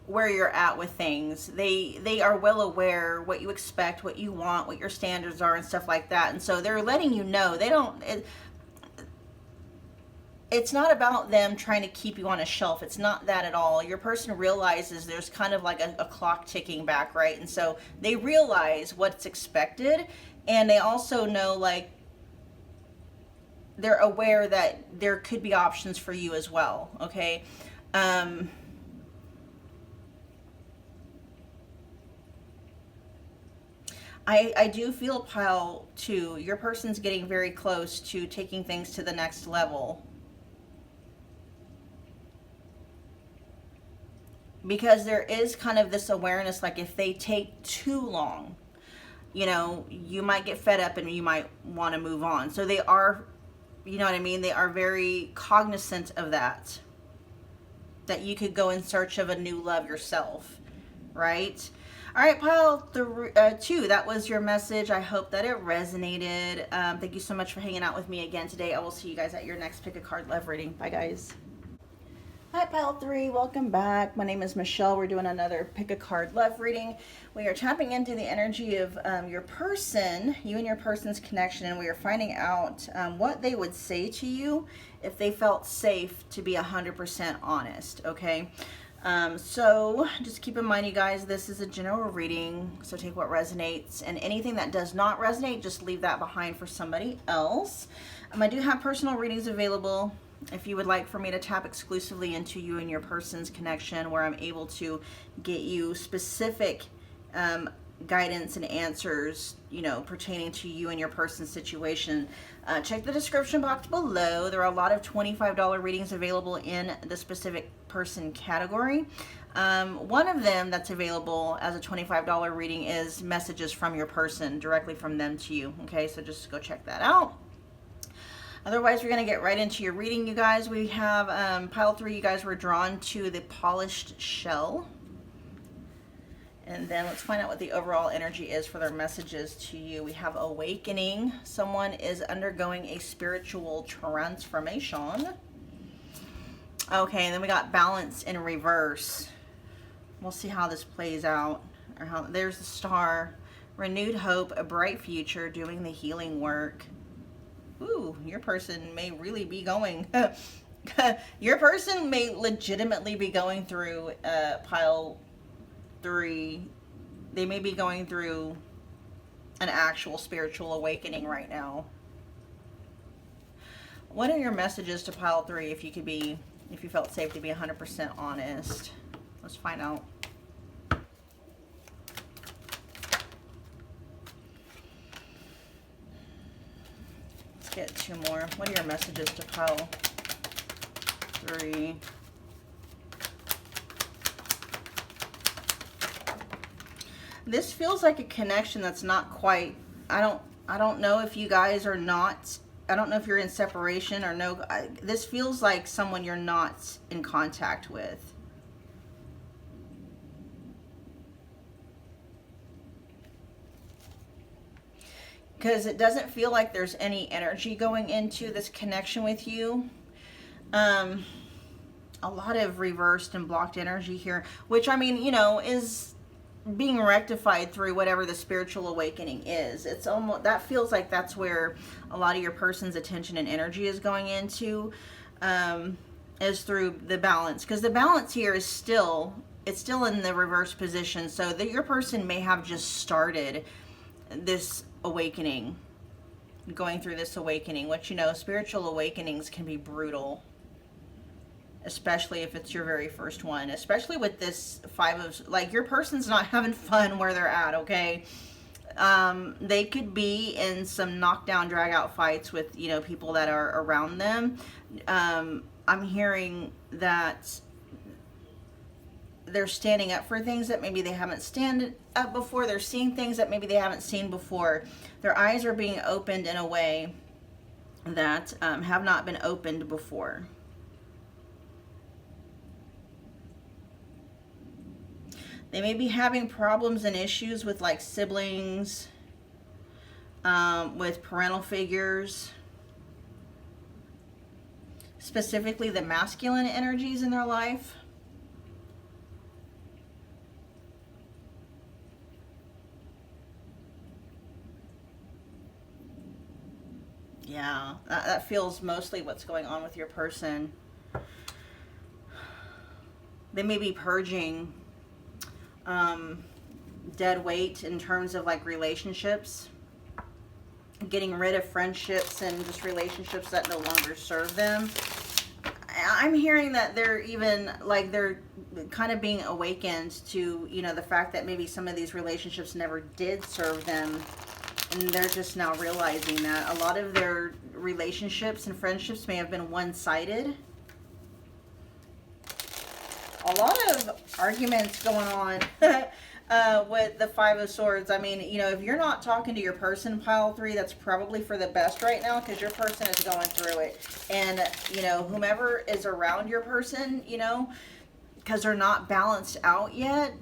where you're at with things. They are well aware what you expect, what you want, what your standards are and stuff like that. And so they're letting you know. They don't it's not about them trying to keep you on a shelf. It's not that at all. Your person realizes there's kind of like a clock ticking back, right? And so they realize what's expected, and they also know, like, they're aware that there could be options for you as well, okay? I do feel, pile 2, your person's getting very close to taking things to the next level. Because there is kind of this awareness, like if they take too long, you know, you might get fed up and you might want to move on. So they are, you know what I mean? They are very cognizant of that you could go in search of a new love yourself, right? All right, pile 2, that was your message. I hope that it resonated. Thank you so much for hanging out with me again today. I will see you guys at your next Pick a Card Love reading. Bye, guys. Hi, pile 3, welcome back. My name is Michelle. We're doing another Pick a Card Love reading. We are tapping into the energy of your person, you and your person's connection, and we are finding out what they would say to you if they felt safe to be 100% honest, okay? So just keep in mind, you guys, this is a general reading, so take what resonates, and anything that does not resonate, just leave that behind for somebody else. I do have personal readings available if you would like for me to tap exclusively into you and your person's connection, where I'm able to get you specific guidance and answers, you know, pertaining to you and your person's situation. Check the description box below. There are a lot of $25 readings available in the specific person category. One of them that's available as a $25 reading is messages from your person, directly from them to you. Okay, so just go check that out. Otherwise, we're going to get right into your reading, you guys. We have pile 3, you guys were drawn to the polished shell. And then let's find out what the overall energy is for their messages to you. We have awakening. Someone is undergoing a spiritual transformation. Okay, and then we got balance in reverse. We'll see how this plays out. Or how, there's the star. Renewed hope, a bright future, doing the healing work. Ooh, your person may really be going... your person may legitimately be going through pile 3. They may be going through an actual spiritual awakening right now. What are your messages to pile 3 if you felt safe to be 100% honest? Let's find out. Let's get 2 more. What are your messages to pile 3? This feels like a connection that's not quite, I don't know if you guys are not, I don't know if you're in separation or no. This feels like someone you're not in contact with. Because it doesn't feel like there's any energy going into this connection with you. A lot of reversed and blocked energy here, which, I mean, you know, is being rectified through whatever the spiritual awakening is. It's almost, that feels like that's where a lot of your person's attention and energy is going into, is through the balance. Because the balance here is still, it's still in the reverse position, so that your person may have just started this awakening, going through this awakening, which, you know, spiritual awakenings can be brutal, especially if it's your very first one, especially with this 5 of, like, your person's not having fun where they're at, okay? They could be in some knockdown, drag out fights with, you know, people that are around them. I'm hearing that they're standing up for things that maybe they haven't stand up before. They're seeing things that maybe they haven't seen before. Their eyes are being opened in a way that have not been opened before. They may be having problems and issues with, like, siblings, with parental figures, specifically the masculine energies in their life. Yeah, that feels mostly what's going on with your person. They may be purging dead weight in terms of, like, relationships, getting rid of friendships and just relationships that no longer serve them. I'm hearing that they're even, like, they're kind of being awakened to, you know, the fact that maybe some of these relationships never did serve them, and they're just now realizing that a lot of their relationships and friendships may have been one-sided. A lot of arguments going on with the 5 of Swords. I mean, you know, if you're not talking to your person, pile 3, that's probably for the best right now, because your person is going through it. And, you know, whomever is around your person, you know, because they're not balanced out yet.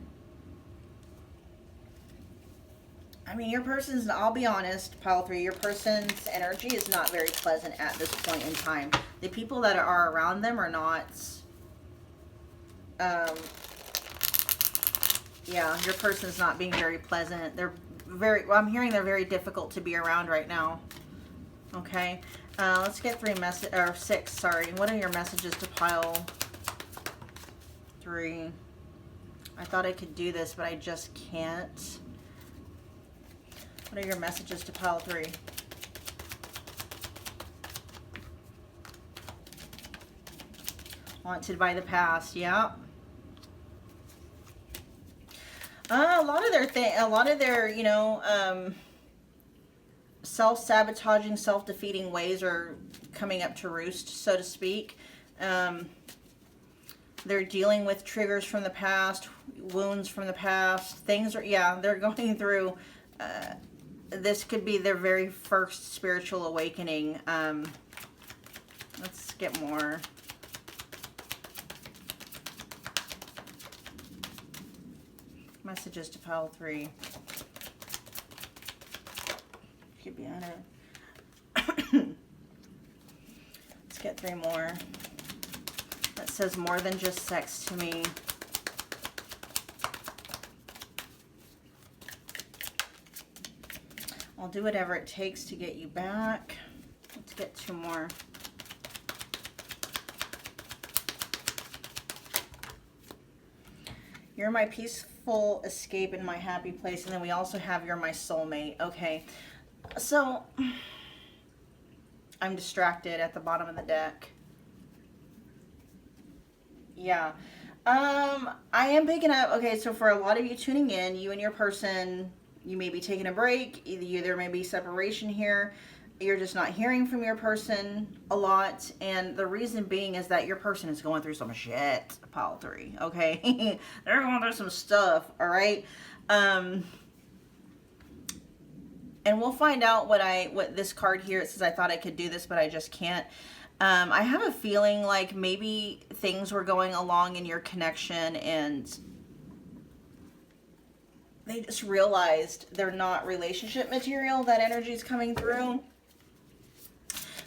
I mean, your person's, I'll be honest, pile 3, your person's energy is not very pleasant at this point in time. The people that are around them are not... yeah, your person's not being very pleasant. They're very, well, I'm hearing they're very difficult to be around right now. Okay, let's get 6, sorry. What are your messages to pile 3? I thought I could do this, but I just can't. What are your messages to pile 3? Haunted by the past, yeah. A lot of their, you know, self-sabotaging, self-defeating ways are coming up to roost, so to speak. They're dealing with triggers from the past, wounds from the past. Things are, yeah, they're going through, this could be their very first spiritual awakening. Let's get more. Messages to pile 3. Could be under. Let's get 3 more. That says more than just sex to me. I'll do whatever it takes to get you back. Let's get 2 more. You're my peaceful escape in my happy place. And then we also have you're my soulmate. Okay. So, I'm distracted at the bottom of the deck. Yeah. I am picking up, okay, so for a lot of you tuning in, you and your person, you may be taking a break. Either there may be separation here. You're just not hearing from your person a lot. And the reason being is that your person is going through some shit, pile 3, okay? They're going through some stuff, all right? And we'll find out what this card here, it says I thought I could do this, but I just can't. I have a feeling like maybe things were going along in your connection and they just realized they're not relationship material. That energy is coming through.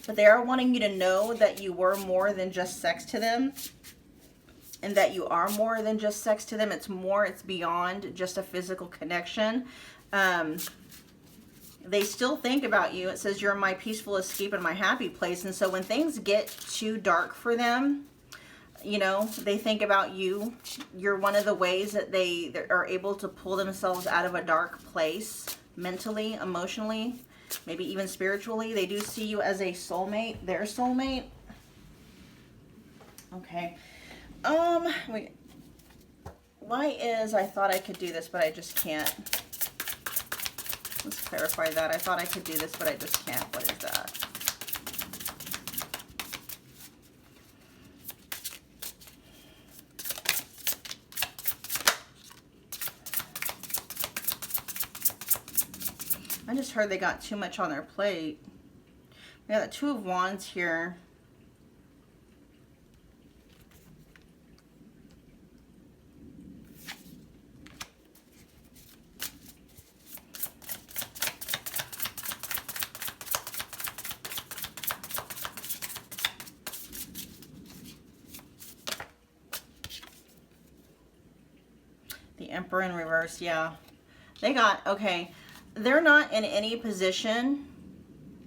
But they are wanting you to know that you were more than just sex to them. And that you are more than just sex to them. It's more, it's beyond just a physical connection. They still think about you. It says you're my peaceful escape and my happy place. And so when things get too dark for them, you know, they think about you. You're one of the ways that they are able to pull themselves out of a dark place, mentally, emotionally, maybe even spiritually. They do see you as a soulmate, their soulmate. Okay. Why is I thought I could do this, but I just can't? Let's clarify that. I thought I could do this, but I just can't. What is that? I just heard they got too much on their plate. We got the 2 of Wands here. The Emperor in reverse, yeah. They got, okay, they're not in any position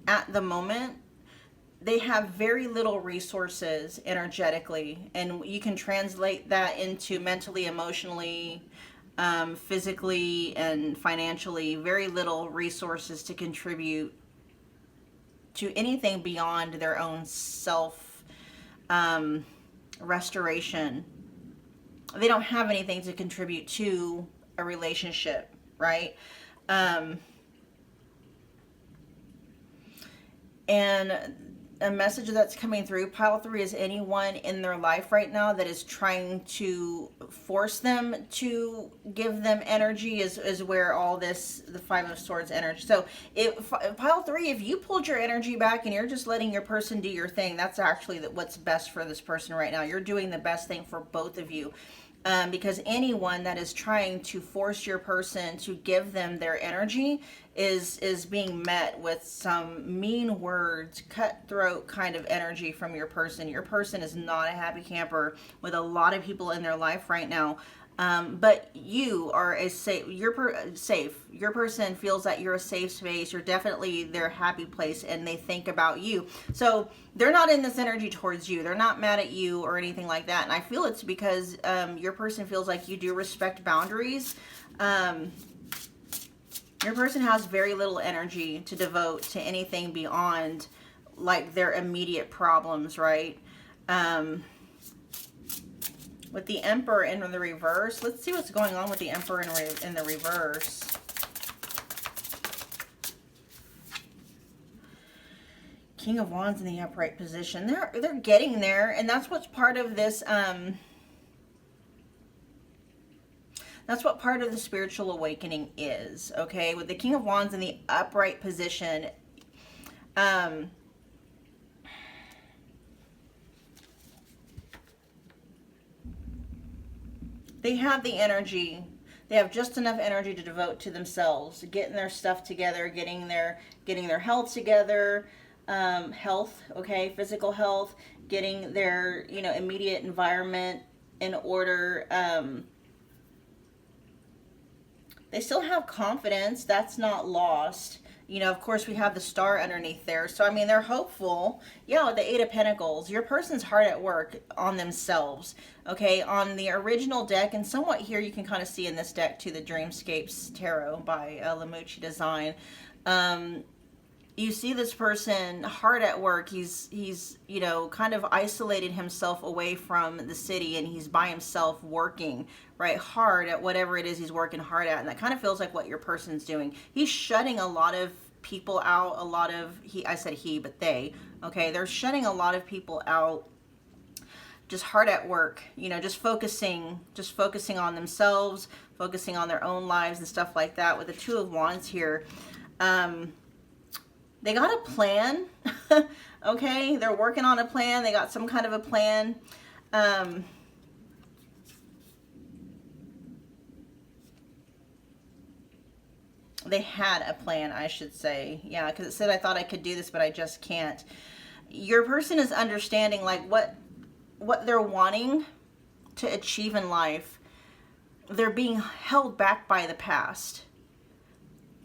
at the moment. They have very little resources energetically, and you can translate that into mentally, emotionally, physically, and financially. Very little resources to contribute to anything beyond their own self restoration. They don't have anything to contribute to a relationship, right? And a message that's coming through, pile 3, is anyone in their life right now that is trying to force them to give them energy is where all this, the 5 of Swords energy. So pile 3, if you pulled your energy back and you're just letting your person do your thing, that's actually what's best for this person right now. You're doing the best thing for both of you. Because anyone that is trying to force your person to give them their energy is being met with some mean words, cutthroat kind of energy from your person. Your person is not a happy camper with a lot of people in their life right now. But you are safe. Your person feels that you're a safe space. You're definitely their happy place, and they think about you. So they're not in this energy towards you. They're not mad at you or anything like that. And I feel it's because your person feels like you do respect boundaries. Your person has very little energy to devote to anything beyond like their immediate problems, right? With the Emperor in the reverse, let's see what's going on with the Emperor in the reverse. King of Wands in the upright position. They're getting there, and that's what's part of this. That's what part of the spiritual awakening is. Okay, with the King of Wands in the upright position. They have the energy They have just enough energy to devote to themselves, getting their stuff together, getting their health together, okay, physical health, getting their, you know, immediate environment in order. They still have confidence. That's not lost. You know, of course, we have the star underneath there. So, I mean, they're hopeful. Yeah, with the Eight of Pentacles, your person's hard at work on themselves. Okay, on the original deck, and somewhat here you can kind of see in this deck too, the Dreamscapes Tarot by Lamucci Design. You see this person hard at work. He's you know, kind of isolated himself away from the city, and he's by himself working, right, hard at whatever it is he's working hard at. And that kind of feels like what your person's doing. He's shutting a lot of people out, a lot of, I said he, but they, okay, they're shutting a lot of people out, just hard at work, you know, just focusing on themselves, focusing on their own lives and stuff like that. With the Two of Wands here, they got a plan. Okay, they're working on a plan. They got some kind of a plan. They had a plan, I should say. Yeah, because it said I thought I could do this, but I just can't. Your person is understanding like what they're wanting to achieve in life. They're being held back by the past.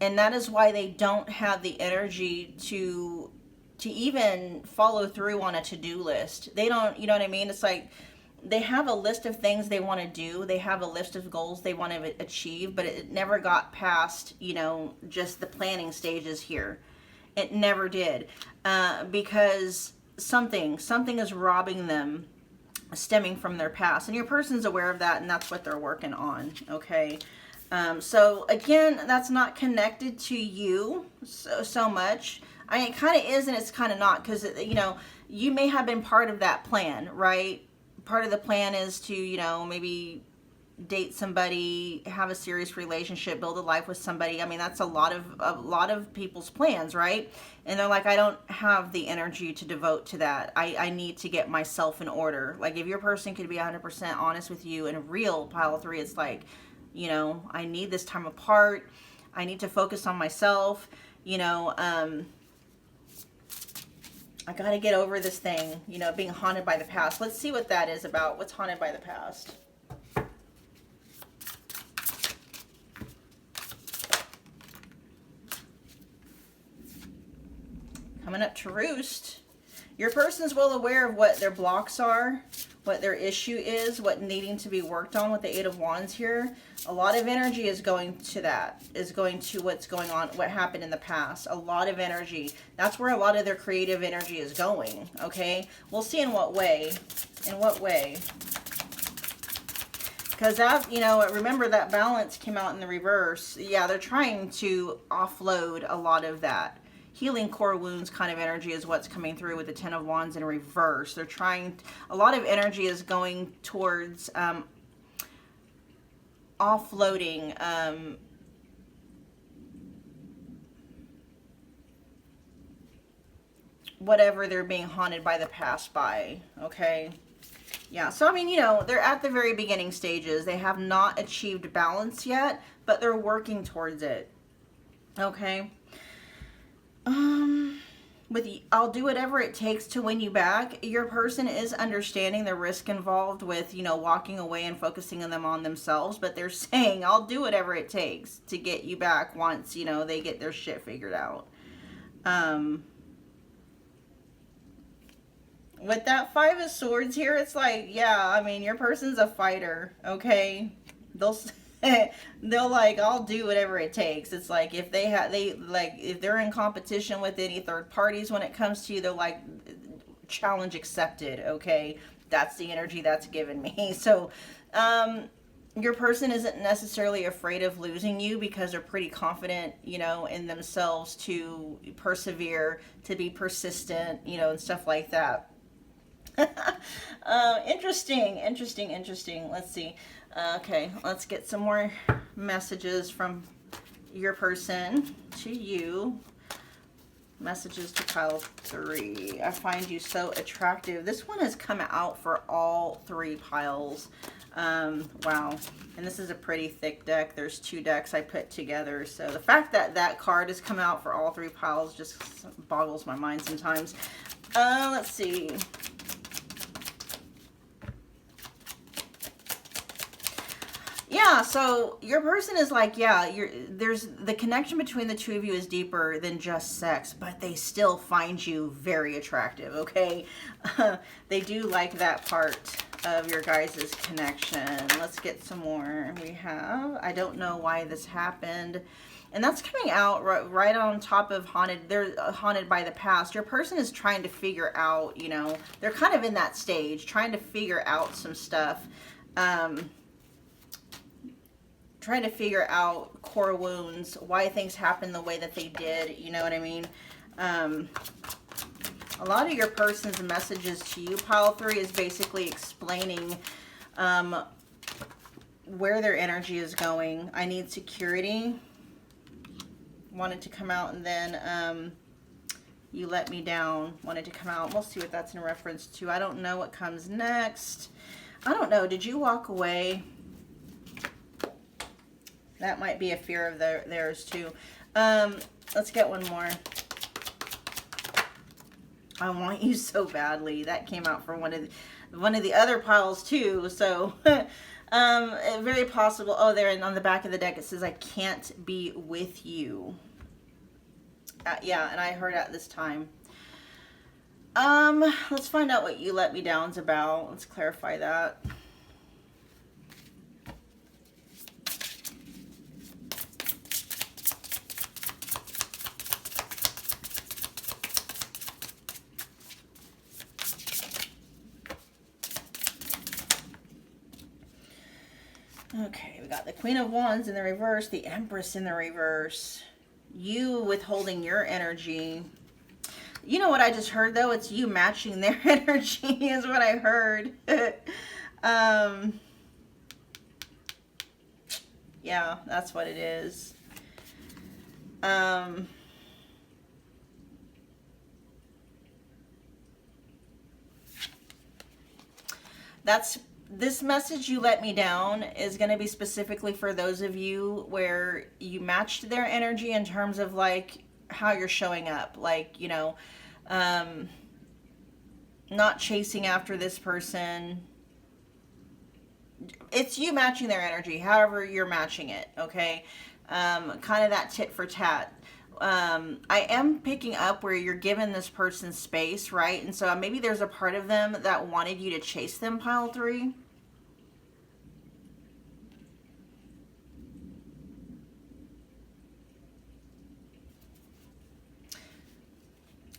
And that is why they don't have the energy to even follow through on a to-do list. They don't, you know what I mean? It's like they have a list of things they want to do. They have a list of goals they want to achieve, but it never got past, you know, just the planning stages here. It never did. Because something is robbing them, stemming from their past. And your person's aware of that, and that's what they're working on, okay? So again, that's not connected to you so much. I mean, it kind of is and it's kind of not, because, you know, you may have been part of that plan, right? Part of the plan is to, you know, maybe date somebody, have a serious relationship, build a life with somebody. I mean, that's a lot of people's plans, right? And they're like, I don't have the energy to devote to that. I need to get myself in order. Like, if your person could be 100% honest with you and real, pile of three, it's like, you know, I need this time apart. I need to focus on myself. You know, I got to get over this thing, you know, being haunted by the past. Let's see what that is about. What's haunted by the past? Coming up to roost. Your person's well aware of what their blocks are, what their issue is, what needing to be worked on with the Eight of Wands here. A lot of energy is going to that, is going to what's going on, what happened in the past. A lot of energy. That's where a lot of their creative energy is going, okay? We'll see in what way. In what way. Because that, you know, remember that balance came out in the reverse. Yeah, they're trying to offload a lot of that. Healing core wounds kind of energy is what's coming through with the Ten of Wands in reverse. They're trying, a lot of energy is going towards offloading whatever they're being haunted by the past by, okay? Yeah, so I mean, you know, they're at the very beginning stages. They have not achieved balance yet, but they're working towards it, okay? With I'll do whatever it takes to win you back. Your person is understanding the risk involved with, you know, walking away and focusing on themselves, but they're saying, I'll do whatever it takes to get you back once, you know, they get their shit figured out. With that Five of Swords here, it's like, yeah, I mean, your person's a fighter, okay? They'll like, I'll do whatever it takes. It's like if if they're in competition with any third parties when it comes to you, they're like, challenge accepted, okay? That's the energy that's given me. So your person isn't necessarily afraid of losing you because they're pretty confident, you know, in themselves to persevere, to be persistent, you know, and stuff like that. Interesting. Let's see. Okay, let's get some more messages from your person to you. Messages to pile 3. I find you so attractive. This one has come out for all 3 piles. Wow. And this is a pretty thick deck. There's 2 decks I put together. So the fact that that card has come out for all 3 piles just boggles my mind sometimes. Let's see. Yeah, so your person is like, yeah, there's the connection between the two of you is deeper than just sex, but they still find you very attractive, okay? They do like that part of your guys' connection. Let's get some more. We have, I don't know why this happened. And that's coming out right on top of haunted. They're haunted by the past. Your person is trying to figure out, you know, they're kind of in that stage, trying to figure out some stuff. Trying to figure out core wounds, why things happened the way that they did, you know what I mean? A lot of your person's messages to you, pile 3, is basically explaining where their energy is going. I need security. Wanted to come out, and then you let me down. Wanted to come out. We'll see what that's in reference to. I don't know what comes next. I don't know. Did you walk away? That might be a fear of theirs too. Let's get one more. I want you so badly. That came out for one of the other piles too. So very possible. Oh, there, and on the back of the deck it says, "I can't be with you." Yeah, and I heard at this time. Let's find out what "you let me down's" about. Let's clarify that. Okay, we got the Queen of Wands in the reverse, the Empress in the reverse. You withholding your energy. You know what I just heard, though? It's you matching their energy is what I heard. Yeah, that's what it is. This message, "you let me down," is going to be specifically for those of you where you matched their energy in terms of like how you're showing up. Like, you know, not chasing after this person. It's you matching their energy, however you're matching it, okay? Kind of that tit for tat. I am picking up where you're giving this person space, right? And so maybe there's a part of them that wanted you to chase them, pile 3.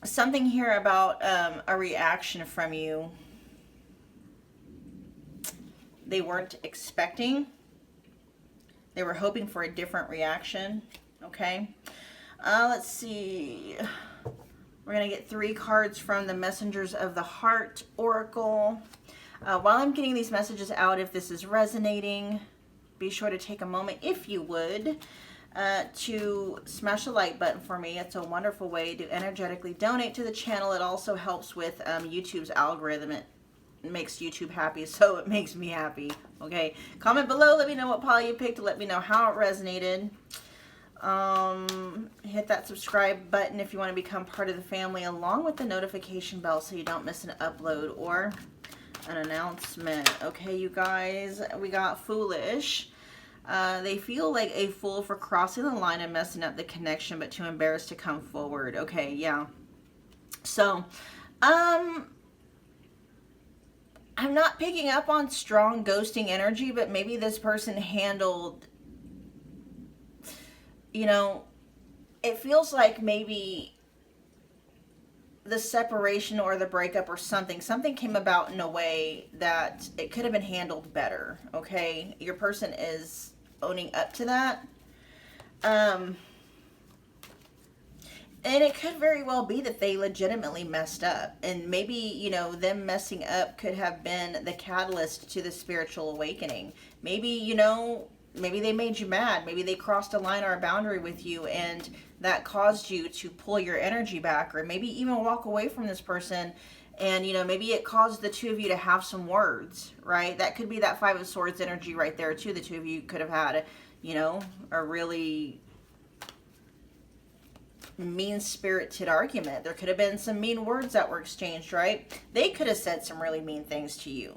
Something here about a reaction from you they weren't expecting. They were hoping for a different reaction, okay? Let's see. We're going to get 3 cards from the Messengers of the Heart Oracle. While I'm getting these messages out, if this is resonating, be sure to take a moment, if you would, to smash the like button for me. It's a wonderful way to energetically donate to the channel. It also helps with YouTube's algorithm. It makes YouTube happy, so it makes me happy. Okay, comment below. Let me know what pile you picked. Let me know how it resonated. Hit that subscribe button if you want to become part of the family, along with the notification bell so you don't miss an upload or an announcement. Okay, you guys, we got Foolish. They feel like a fool for crossing the line and messing up the connection, but too embarrassed to come forward. Okay, yeah. So, I'm not picking up on strong ghosting energy, but maybe this person handled, you know, it feels like maybe the separation or the breakup or something came about in a way that it could have been handled better, okay? Your person is owning up to that. And it could very well be that they legitimately messed up. And maybe, you know, them messing up could have been the catalyst to the spiritual awakening. Maybe, you know, maybe they made you mad. Maybe they crossed a line or a boundary with you, and that caused you to pull your energy back, or maybe even walk away from this person. And, you know, maybe it caused the two of you to have some words, right? That could be that Five of Swords energy right there, too. The two of you could have had, you know, a really mean-spirited argument. There could have been some mean words that were exchanged, right? They could have said some really mean things to you.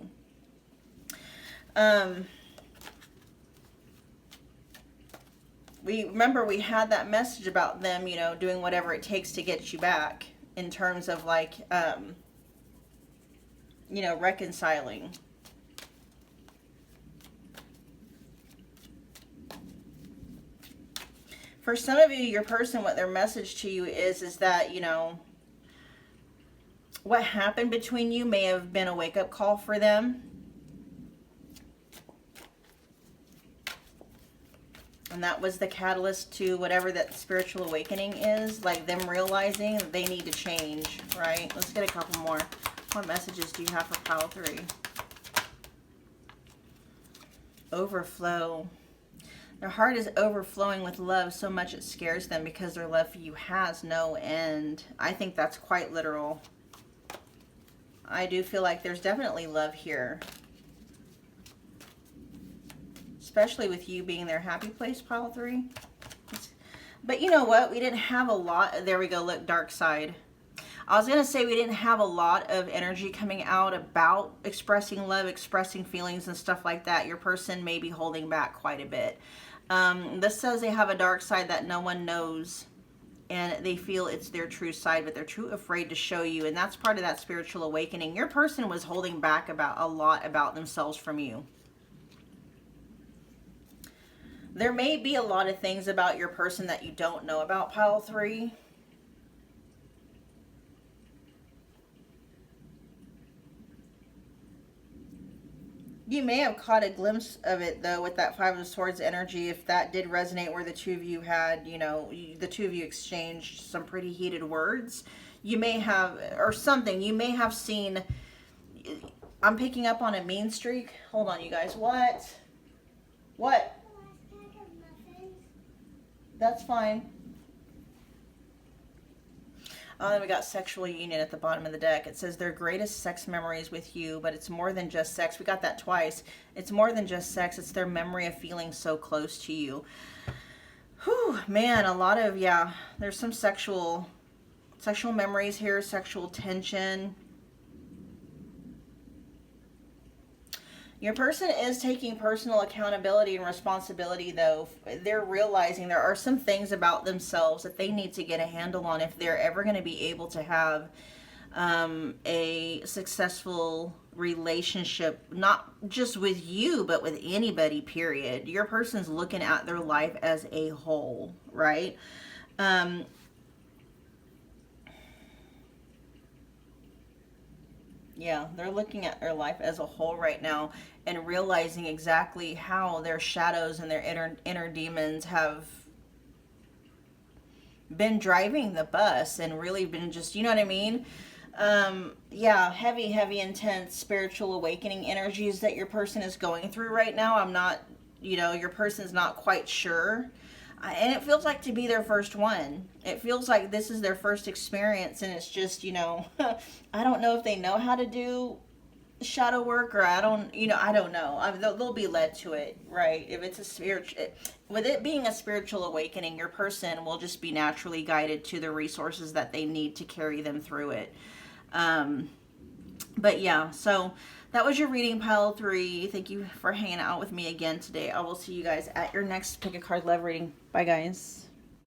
We had that message about them, you know, doing whatever it takes to get you back, in terms of like, you know, reconciling. For some of you, your person, what their message to you is that, you know, what happened between you may have been a wake-up call for them. And that was the catalyst to whatever that spiritual awakening is, like them realizing that they need to change, right? Let's get a couple more. What messages do you have for pile 3? Overflow. Their heart is overflowing with love so much it scares them because their love for you has no end. I think that's quite literal. I do feel like there's definitely love here. Especially with you being their happy place, pile 3. But you know what? We didn't have a lot. There we go. Look, dark side. I was going to say we didn't have a lot of energy coming out about expressing love, expressing feelings and stuff like that. Your person may be holding back quite a bit. This says they have a dark side that no one knows, and they feel it's their true side, but they're too afraid to show you. And that's part of that spiritual awakening. Your person was holding back about a lot about themselves from you. There may be a lot of things about your person that you don't know about, pile 3. You may have caught a glimpse of it, though, with that Five of Swords energy, if that did resonate, where the two of you had, you know, the two of you exchanged some pretty heated words. You may have, or something, you may have seen, I'm picking up on a mean streak. Hold on, you guys. What? What? That's fine. Then we got sexual union at the bottom of the deck. It says their greatest sex memories with you, but it's more than just sex. We got that twice. It's more than just sex. It's their memory of feeling so close to you. Whew, man, a lot of, yeah, there's some sexual memories here, sexual tension. Your person is taking personal accountability and responsibility, though. They're realizing there are some things about themselves that they need to get a handle on if they're ever going to be able to have a successful relationship, not just with you, but with anybody, period. Your person's looking at their life as a whole, right? Yeah, they're looking at their life as a whole right now and realizing exactly how their shadows and their inner demons have been driving the bus and really been just, you know what I mean? Yeah, heavy, intense spiritual awakening energies that your person is going through right now. I'm not, you know, your person's not quite sure. And it feels like to be their first one. It feels like this is their first experience, and it's just, you know, I don't know if they know how to do shadow work, or I don't know. They'll be led to it, right? If it's a spiritual, with it being a spiritual awakening, your person will just be naturally guided to the resources that they need to carry them through it. But yeah, so that was your reading, pile 3. Thank you for hanging out with me again today. I will see you guys at your next Pick a Card Love reading. Bye, guys.